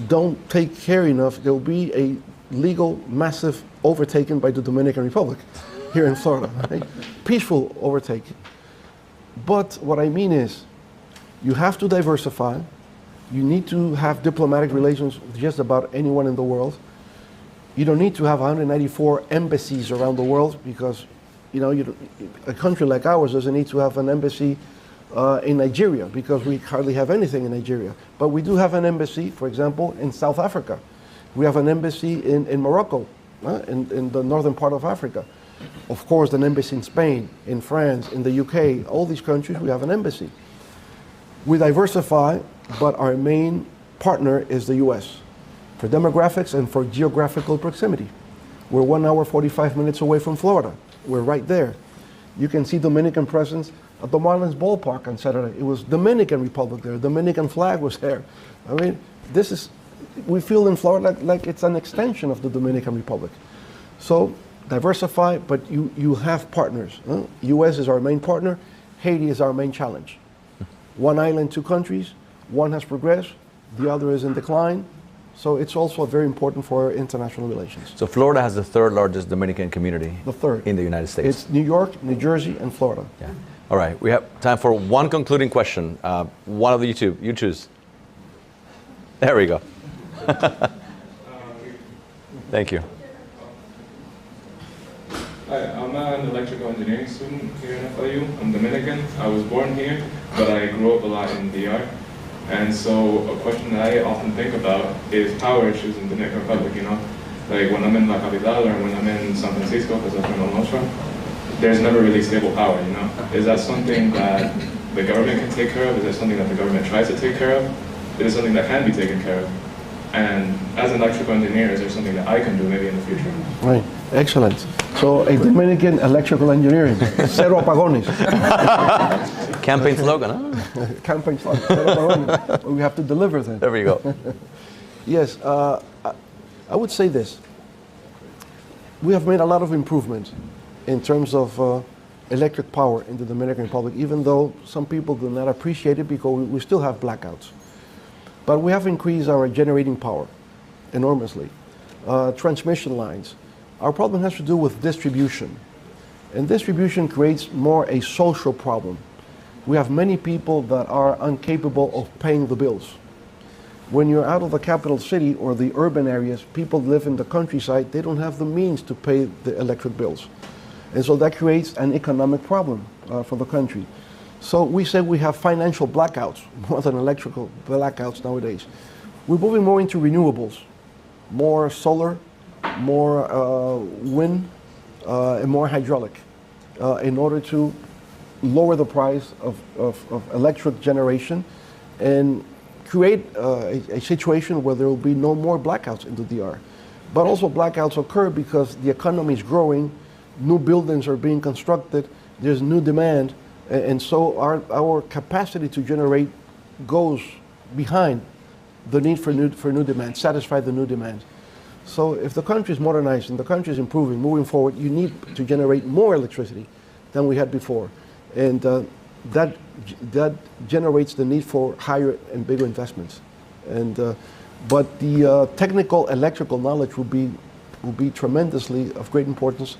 don't take care enough, there will be a legal massive overtaken by the Dominican Republic here in Florida. Right? Peaceful overtake. But what I mean is, you have to diversify. You need to have diplomatic relations with just about anyone in the world. You don't need to have 194 embassies around the world because, a country like ours doesn't need to have an embassy in Nigeria because we hardly have anything in Nigeria. But we do have an embassy, for example, in South Africa. We have an embassy in Morocco, in the northern part of Africa. Of course, an embassy in Spain, in France, in the UK, all these countries, we have an embassy. We diversify, but our main partner is the US for demographics and for geographical proximity. We're 1 hour, 45 minutes away from Florida. We're right there. You can see Dominican presence at the Marlins ballpark on Saturday. It was Dominican Republic there. Dominican flag was there. I mean, we feel in Florida like it's an extension of the Dominican Republic. So diversify, but you have partners. US is our main partner. Haiti is our main challenge. One island, two countries. One has progressed. The other is in decline. So it's also very important for our international relations. So Florida has the third largest Dominican community in the United States. It's New York, New Jersey, and Florida. Yeah. All right, we have time for one concluding question. One of you two, you choose. There we go. Thank you. Hi, I'm an electrical engineering student here in FIU. I'm Dominican. I was born here, but I grew up a lot in DR. And so a question that I often think about is power issues in the Dominican Republic, Like when I'm in La Capital or when I'm in San Francisco, because I'm from El Nostro, there's never really stable power, Is that something that the government can take care of? Is that something that the government tries to take care of? Is it something that can be taken care of? And as an electrical engineer, is there something that I can do maybe in the future? Right, excellent. So a Dominican electrical engineering, cero apagones. Campaign slogan, huh? Campaign slogan, cero apagones. We have to deliver them. There we go. Yes, I would say this. We have made a lot of improvements in terms of electric power in the Dominican Republic, even though some people do not appreciate it because we still have blackouts. But we have increased our generating power enormously. Transmission lines. Our problem has to do with distribution. And distribution creates more a social problem. We have many people that are incapable of paying the bills. When you're out of the capital city or the urban areas, people live in the countryside, they don't have the means to pay the electric bills. And so that creates an economic problem for the country. So we say we have financial blackouts more than electrical blackouts nowadays. We're moving more into renewables, more solar, more wind, and more hydraulic in order to lower the price of electric generation and create a situation where there will be no more blackouts in the DR. But also blackouts occur because the economy is growing, new buildings are being constructed, there's new demand, and so our capacity to generate goes behind the need for new demand, satisfy the new demand. So if the country is modernizing, the country is improving, moving forward, you need to generate more electricity than we had before. And that generates the need for higher and bigger investments. And but the technical electrical knowledge will be tremendously of great importance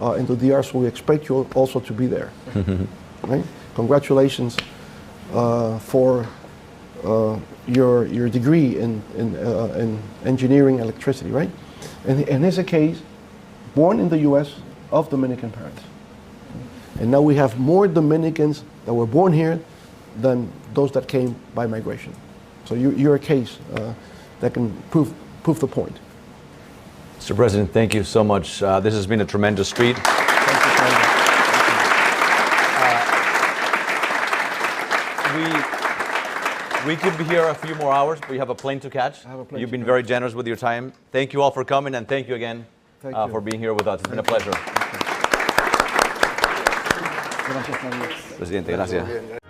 in the DR, so we expect you also to be there. Right? Congratulations for your degree in engineering electricity, right? And in his case, born in the U.S. of Dominican parents. And now we have more Dominicans that were born here than those that came by migration. So you're a case that can prove the point. Mr. President, thank you so much. This has been a tremendous treat. We could be here a few more hours, but you have a plane to catch. You've been very generous with your time. Thank you all for coming, and thank you again for being here with us. It's been a pleasure. Presidente, gracias.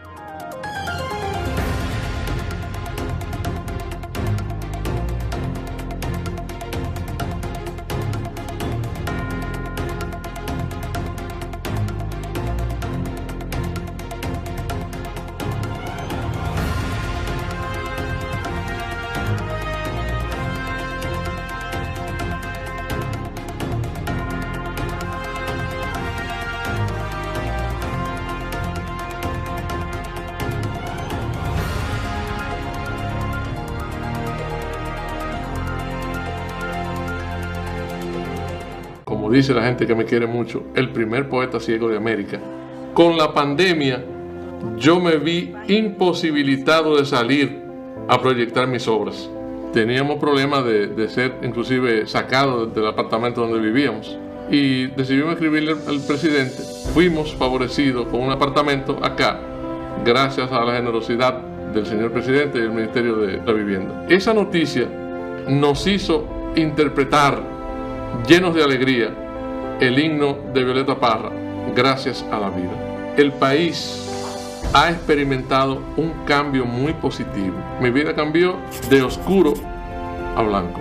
dice la gente que me quiere mucho, el primer poeta ciego de América. Con la pandemia, yo me vi imposibilitado de salir a proyectar mis obras. Teníamos problemas de ser inclusive sacados del apartamento donde vivíamos. Y decidimos escribirle al presidente. Fuimos favorecidos con un apartamento acá, gracias a la generosidad del señor presidente y del Ministerio de la Vivienda. Esa noticia nos hizo interpretar, llenos de alegría, el himno de Violeta Parra, Gracias a la Vida. El país ha experimentado un cambio muy positivo. Mi vida cambió de oscuro a blanco.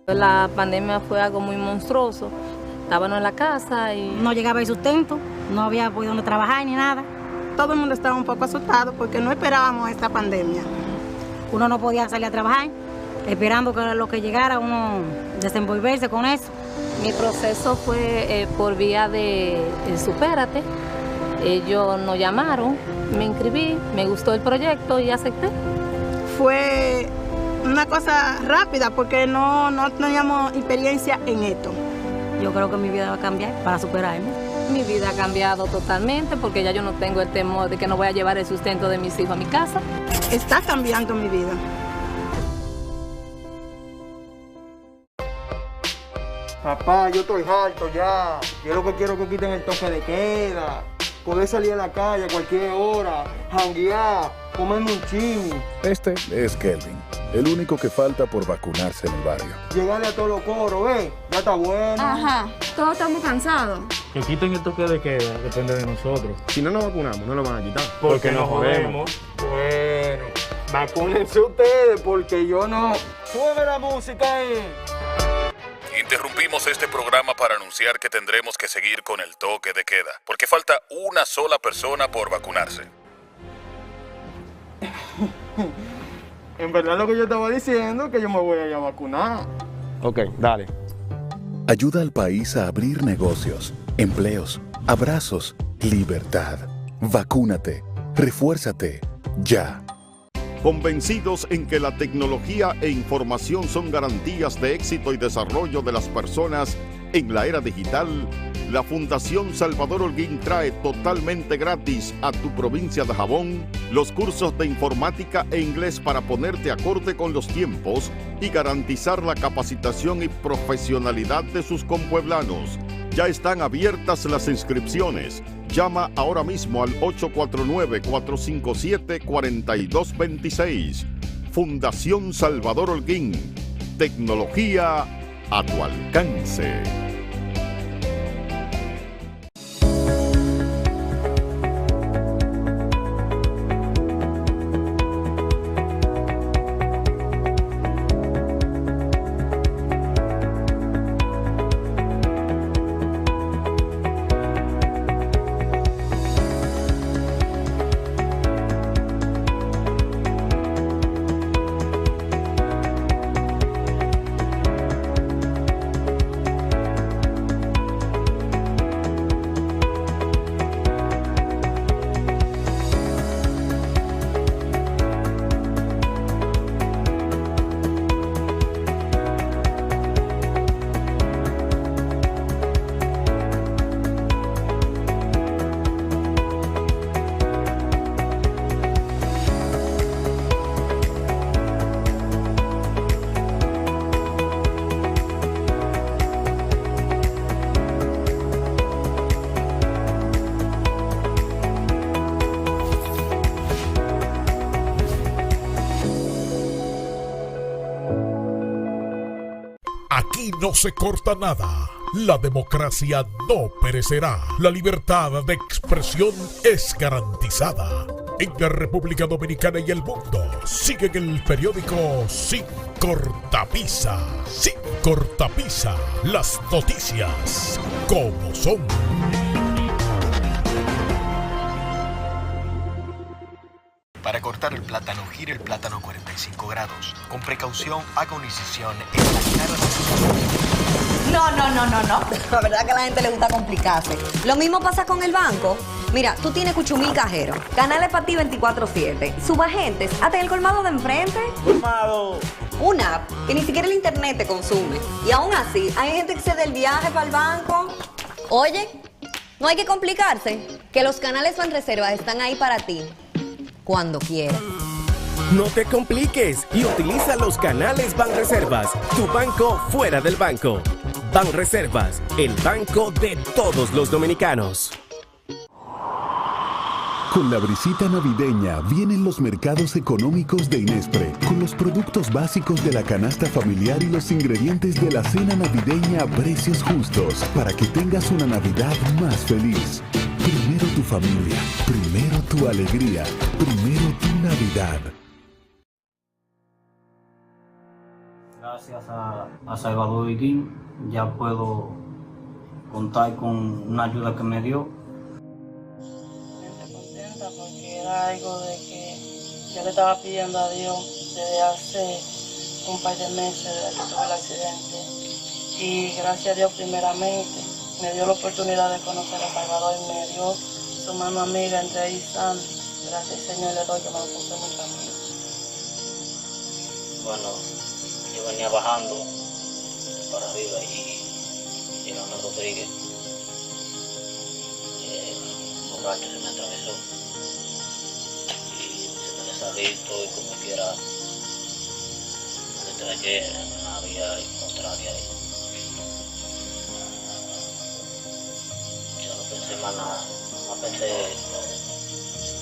La pandemia fue algo muy monstruoso. Estábamos en la casa y no llegaba el sustento, no había por dónde trabajar ni nada. Todo el mundo estaba un poco asustado porque no esperábamos esta pandemia. Uno no podía salir a trabajar, esperando que lo que llegara uno desenvolverse con eso. Mi proceso fue por vía de Supérate. Ellos nos llamaron, me inscribí, me gustó el proyecto y acepté. Fue una cosa rápida porque no teníamos experiencia en esto. Yo creo que mi vida va a cambiar para superarme. Mi vida ha cambiado totalmente porque ya yo no tengo el temor de que no voy a llevar el sustento de mis hijos a mi casa. Está cambiando mi vida. Papá, yo estoy harto ya. Yo lo que quiero es que quiten el toque de queda. Poder salir a la calle a cualquier hora, janguear, comerme un chimi. Este es Kelvin, el único que falta por vacunarse en el barrio. Llegarle a todos los coros, ya está bueno. Ajá, todos estamos cansados. Que quiten el toque de queda, depende de nosotros. Si no nos vacunamos, no lo van a quitar. Porque nos jodemos. Bueno, vacúnense ustedes porque yo no. ¡Sube la música ahí! Interrumpimos este programa para anunciar que tendremos que seguir con el toque de queda, porque falta una sola persona por vacunarse. En verdad lo que yo estaba diciendo es que yo me voy a ir a vacunar. Ok, dale. Ayuda al país a abrir negocios, empleos, abrazos, libertad. Vacúnate, refuérzate, ya. Convencidos en que la tecnología e información son garantías de éxito y desarrollo de las personas en la era digital, la Fundación Salvador Holguín trae totalmente gratis a tu provincia de Jabón los cursos de informática e inglés para ponerte acorde con los tiempos y garantizar la capacitación y profesionalidad de sus compueblanos. Ya están abiertas las inscripciones. Llama ahora mismo al 849-457-4226. Fundación Salvador Holguín. Tecnología a tu alcance. Aquí no se corta nada. La democracia no perecerá. La libertad de expresión es garantizada. En la República Dominicana y el mundo siguen el periódico Sin Cortapisa. Sin Cortapisa. Las noticias como son. Para cortar el plátano, gire el plátano 45 grados. Con precaución, haga una incisión en la cara de su No. La verdad que a la gente le gusta complicarse. Lo mismo pasa con el banco. Mira, tú tienes 8,000 cajeros. Canal es para ti 24/7. Subagentes, hasta en el colmado de enfrente. Colmado. Una app que ni siquiera el internet te consume. Y aún así, hay gente que se da el viaje para el banco. Oye, no hay que complicarse, que los canales Banreservas están ahí para ti, cuando quieras. No te compliques y utiliza los canales Banreservas, tu banco fuera del banco. Banreservas, el banco de todos los dominicanos. Con la brisita navideña vienen los mercados económicos de Inespre, con los productos básicos de la canasta familiar y los ingredientes de la cena navideña a precios justos, para que tengas una Navidad más feliz. Primero tu familia, primero tu alegría, primero tu Navidad. Gracias a Salvador Higuín ya puedo contar con una ayuda que me dio. Porque era algo de que yo le estaba pidiendo a Dios desde hace un par de meses, desde que tuve el accidente. Y gracias a Dios primeramente me dio la oportunidad de conocer a Salvador y me dio su mano amiga entre ahí Sandy. Gracias al Señor le doy que me lo puso en mi camino. Bueno, yo venía bajando para arriba y Leonel Rodríguez, borracho, se me atravesó. Salir todo y como quiera me traje en una vía contraria y yo no pensé más nada, no pensé en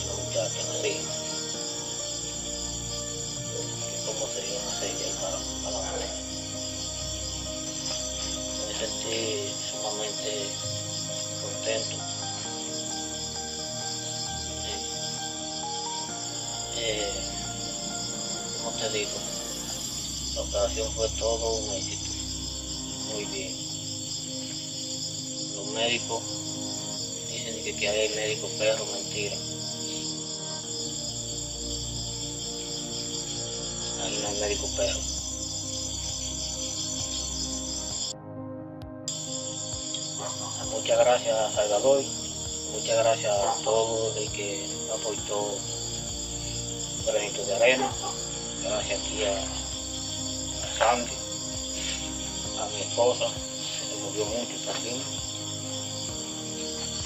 los muchachos así que como sería una serie para la mujer. Me sentí sumamente contento. Como te digo, la operación fue todo un éxito, muy bien. Los médicos dicen que hay médicos perros, mentira. Ahí no hay médicos perros. Muchas gracias a Salvador, muchas gracias a todo el que aportó granito de arena, gracias aquí a Sandy, a mi esposa, que se murió mucho también,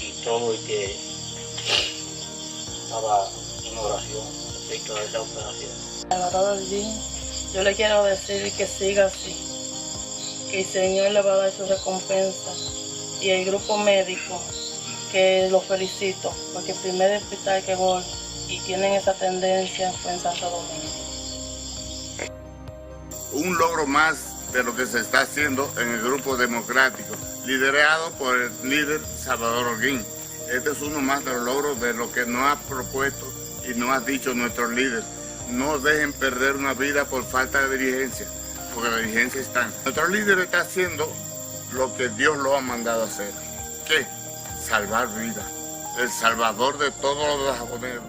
y todo el que estaba en oración respecto a esa operación. Salvador Higuín, yo le quiero decir que siga así, que el Señor le va a dar su recompensa, y el grupo médico, que lo felicito, porque el primer hospital que voy y tienen esa tendencia fue en Santo Domingo. Un logro más de lo que se está haciendo en el grupo democrático, liderado por el líder Salvador Higuín. Este es uno más de los logros de lo que nos ha propuesto y nos ha dicho nuestro líder. No dejen perder una vida por falta de dirigencia, porque la dirigencia está. Nuestro líder está haciendo lo que Dios lo ha mandado a hacer. ¿Qué? Salvar vidas. El salvador de todos los japoneses.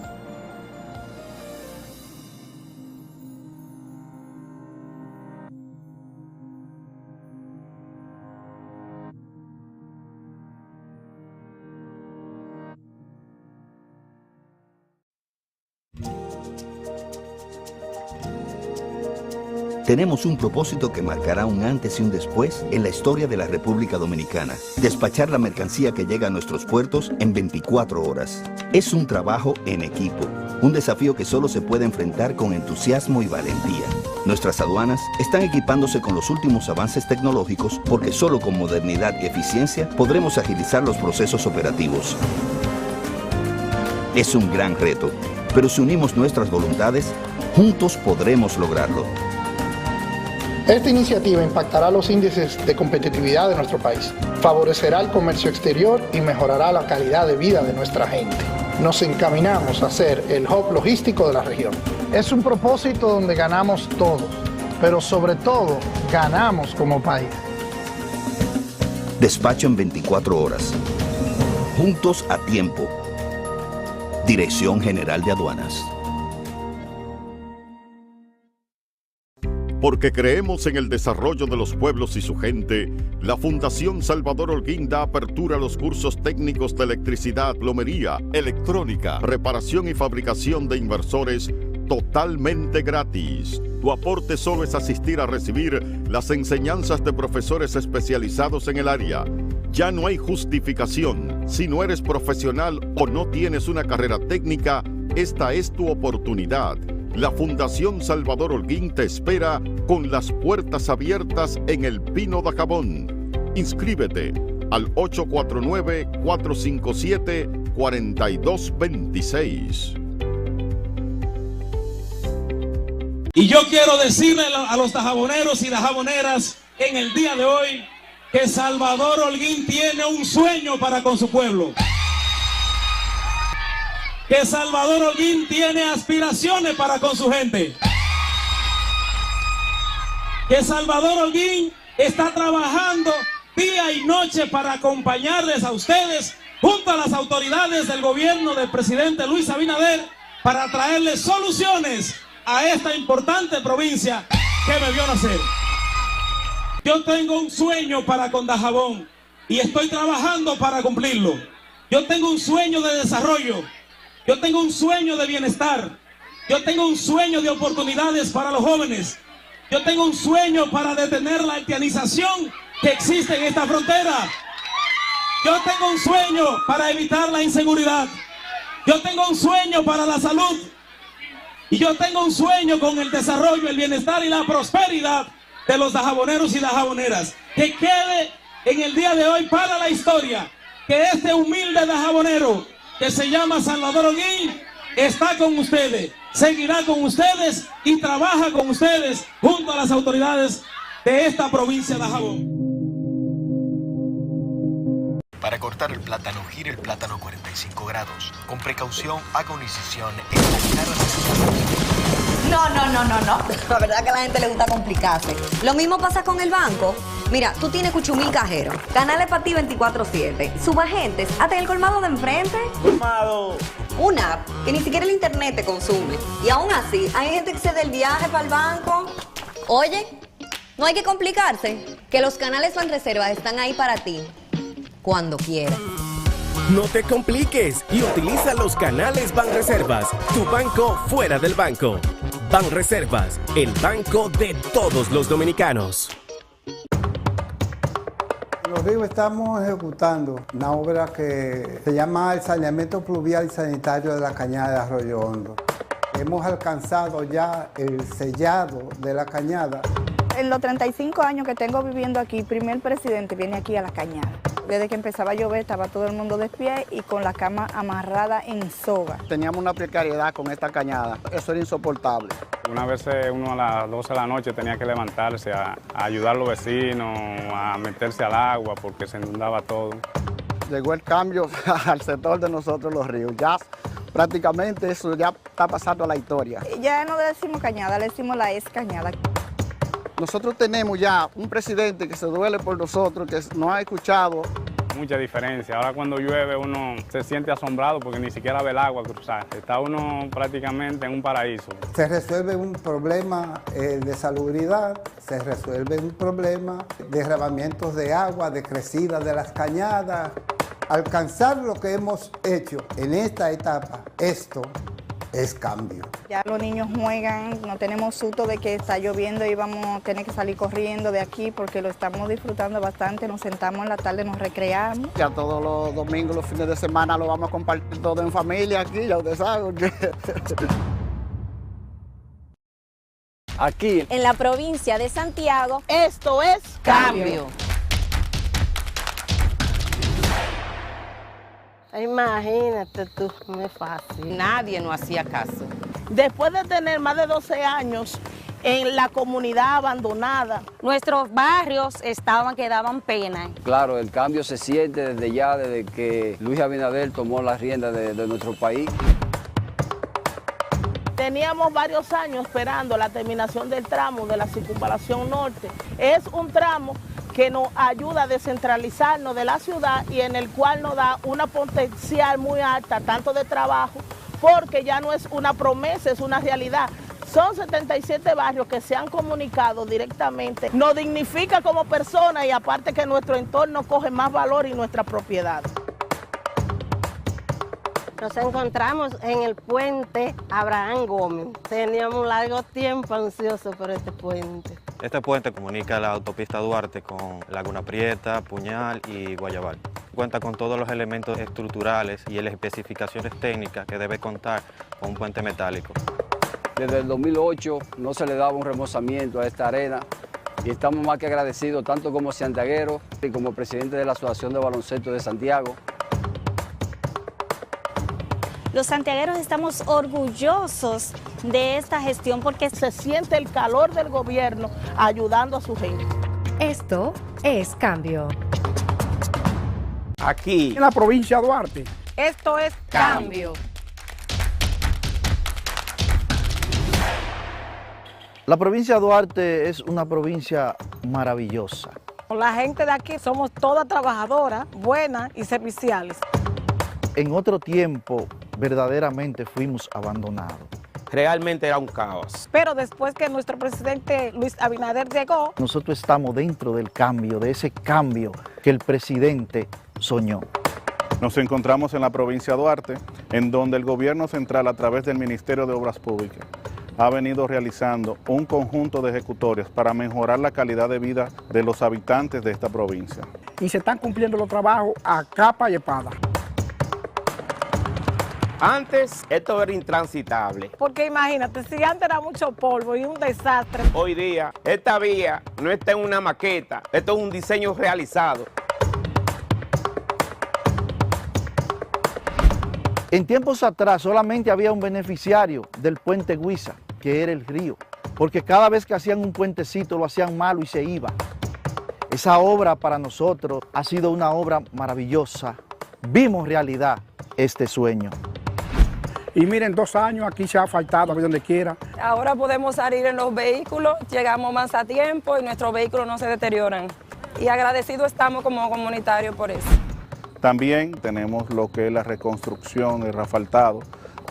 Tenemos un propósito que marcará un antes y un después en la historia de la República Dominicana. Despachar la mercancía que llega a nuestros puertos en 24 horas. Es un trabajo en equipo, un desafío que solo se puede enfrentar con entusiasmo y valentía. Nuestras aduanas están equipándose con los últimos avances tecnológicos porque solo con modernidad y eficiencia podremos agilizar los procesos operativos. Es un gran reto, pero si unimos nuestras voluntades, juntos podremos lograrlo. Esta iniciativa impactará los índices de competitividad de nuestro país, favorecerá el comercio exterior y mejorará la calidad de vida de nuestra gente. Nos encaminamos a ser el hub logístico de la región. Es un propósito donde ganamos todos, pero sobre todo ganamos como país. Despacho en 24 horas. Juntos a tiempo. Dirección General de Aduanas. Porque creemos en el desarrollo de los pueblos y su gente, la Fundación Salvador Higuín da apertura a los cursos técnicos de electricidad, plomería, electrónica, reparación y fabricación de inversores totalmente gratis. Tu aporte solo es asistir a recibir las enseñanzas de profesores especializados en el área. Ya no hay justificación. Si no eres profesional o no tienes una carrera técnica, esta es tu oportunidad. La Fundación Salvador Holguín te espera con las puertas abiertas en el Pino de Jabón. Inscríbete al 849-457-4226. Y yo quiero decirle a los dajaboneros y dajaboneras en el día de hoy que Salvador Holguín tiene un sueño para con su pueblo. Que Salvador Holguín tiene aspiraciones para con su gente. Que Salvador Holguín está trabajando día y noche para acompañarles a ustedes junto a las autoridades del gobierno del presidente Luis Abinader para traerles soluciones a esta importante provincia que me vio nacer. Yo tengo un sueño para con Dajabón y estoy trabajando para cumplirlo. Yo tengo un sueño de desarrollo. Yo tengo un sueño de bienestar. Yo tengo un sueño de oportunidades para los jóvenes. Yo tengo un sueño para detener la haitianización que existe en esta frontera. Yo tengo un sueño para evitar la inseguridad. Yo tengo un sueño para la salud. Y yo tengo un sueño con el desarrollo, el bienestar y la prosperidad de los dajaboneros y dajaboneras. Que quede en el día de hoy para la historia que este humilde dajabonero que se llama Salvador Holguín está con ustedes, seguirá con ustedes y trabaja con ustedes junto a las autoridades de esta provincia de Dajabón. Para cortar el plátano, gire el plátano 45 grados. Con precaución, haga una incisión en la cara de No. La verdad que a la gente le gusta complicarse. Lo mismo pasa con el banco. Mira, tú tienes cuchumil cajeros, canales para ti 24/7, subagentes, hasta en el colmado de enfrente. Colmado. Una app que ni siquiera el internet te consume. Y aún así, hay gente que se da el viaje para el banco. Oye, no hay que complicarse, que los canales Banreservas están ahí para ti, cuando quieras. No te compliques y utiliza los canales Banreservas, tu banco fuera del banco. Banreservas, el banco de todos los dominicanos. Los Ríos estamos ejecutando una obra que se llama el saneamiento pluvial y sanitario de la cañada de Arroyo Hondo. Hemos alcanzado ya el sellado de la cañada. En los 35 años que tengo viviendo aquí, el primer presidente viene aquí a la cañada. Desde que empezaba a llover estaba todo el mundo de pie y con la cama amarrada en soga. Teníamos una precariedad con esta cañada, eso era insoportable. Una vez uno a las 12 de la noche tenía que levantarse a ayudar a los vecinos, a meterse al agua porque se inundaba todo. Llegó el cambio al sector de nosotros los ríos, ya prácticamente eso ya está pasando a la historia. Ya no le decimos cañada, le decimos la ex cañada. Nosotros tenemos ya un presidente que se duele por nosotros, que nos ha escuchado. Mucha diferencia. Ahora cuando llueve uno se siente asombrado porque ni siquiera ve el agua cruzar. Está uno prácticamente en un paraíso. Se resuelve un problema de salubridad, se resuelve un problema de derramamientos de agua, de crecida de las cañadas. Alcanzar lo que hemos hecho en esta etapa, esto es cambio. Ya los niños juegan, no tenemos susto de que está lloviendo y vamos a tener que salir corriendo de aquí porque lo estamos disfrutando bastante, nos sentamos en la tarde, nos recreamos. Ya todos los domingos, los fines de semana lo vamos a compartir todo en familia aquí, ya ustedes saben. Aquí, en la provincia de Santiago, esto es Cambio. Imagínate tú, no es fácil. Nadie nos hacía caso. Después de tener más de 12 años en la comunidad abandonada, nuestros barrios que daban pena. Claro, el cambio se siente desde que Luis Abinader tomó las riendas de nuestro país. Teníamos varios años esperando la terminación del tramo de la circunvalación norte. Es un tramo que nos ayuda a descentralizarnos de la ciudad y en el cual nos da una potencial muy alta, tanto de trabajo, porque ya no es una promesa, es una realidad. Son 77 barrios que se han comunicado directamente. Nos dignifica como personas y aparte que nuestro entorno coge más valor y nuestra propiedad. Nos encontramos en el puente Abraham Gómez. Teníamos un largo tiempo ansioso por este puente. Este puente comunica la autopista Duarte con Laguna Prieta, Puñal y Guayabal. Cuenta con todos los elementos estructurales y las especificaciones técnicas que debe contar con un puente metálico. Desde el 2008 no se le daba un remozamiento a esta arena y estamos más que agradecidos, tanto como santiagueros y como presidente de la Asociación de Baloncesto de Santiago. Los santiagueros estamos orgullosos de esta gestión porque se siente el calor del gobierno ayudando a su gente. Esto es Cambio. Aquí, en la provincia de Duarte. Esto es Cambio. La provincia de Duarte es una provincia maravillosa. La gente de aquí somos todas trabajadoras, buenas y serviciales. En otro tiempo, verdaderamente fuimos abandonados. Realmente era un caos. Pero después que nuestro presidente Luis Abinader llegó, nosotros estamos dentro del cambio, de ese cambio que el presidente soñó. Nos encontramos en la provincia de Duarte, en donde el gobierno central, a través del Ministerio de Obras Públicas, ha venido realizando un conjunto de ejecutorias para mejorar la calidad de vida de los habitantes de esta provincia. Y se están cumpliendo los trabajos a capa y espada. Antes esto era intransitable. Porque imagínate, si antes era mucho polvo y un desastre. Hoy día, esta vía no está en una maqueta, esto es un diseño realizado. En tiempos atrás solamente había un beneficiario del puente Guisa, que era el río, porque cada vez que hacían un puentecito lo hacían malo y se iba. Esa obra para nosotros ha sido una obra maravillosa. Vimos realidad este sueño. Y miren, 2 años aquí se ha asfaltado a donde quiera. Ahora podemos salir en los vehículos, llegamos más a tiempo y nuestros vehículos no se deterioran. Y agradecidos estamos como comunitarios por eso. También tenemos lo que es la reconstrucción, el asfaltado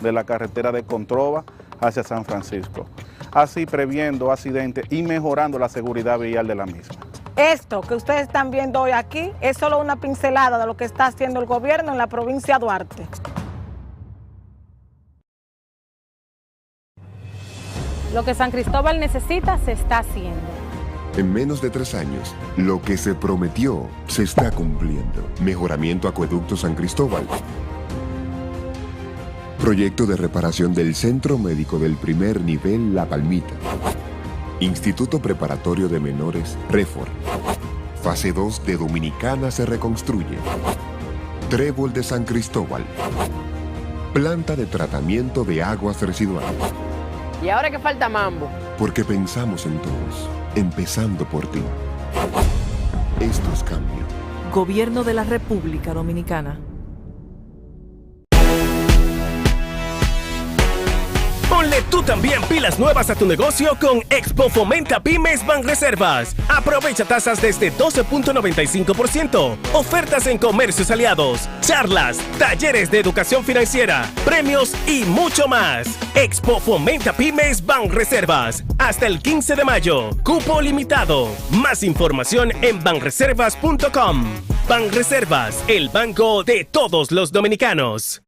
de la carretera de Controva hacia San Francisco, así previendo accidentes y mejorando la seguridad vial de la misma. Esto que ustedes están viendo hoy aquí es solo una pincelada de lo que está haciendo el gobierno en la provincia de Duarte. Lo que San Cristóbal necesita se está haciendo. En menos de 3 años, lo que se prometió se está cumpliendo. Mejoramiento Acueducto San Cristóbal. Proyecto de reparación del Centro Médico del Primer Nivel La Palmita. Instituto Preparatorio de Menores Refor. Fase 2 de Dominicana se reconstruye. Trébol de San Cristóbal. Planta de tratamiento de aguas residuales. ¿Y ahora qué falta mambo? Porque pensamos en todos, empezando por ti. Esto es Cambio. Gobierno de la República Dominicana. Ponle tú también pilas nuevas a tu negocio con Expo Fomenta Pymes Banreservas. Aprovecha tasas desde 12.95%, ofertas en comercios aliados, charlas, talleres de educación financiera, premios y mucho más. Expo Fomenta Pymes Banreservas. Hasta el 15 de mayo. Cupo limitado. Más información en banreservas.com. Banreservas, el banco de todos los dominicanos.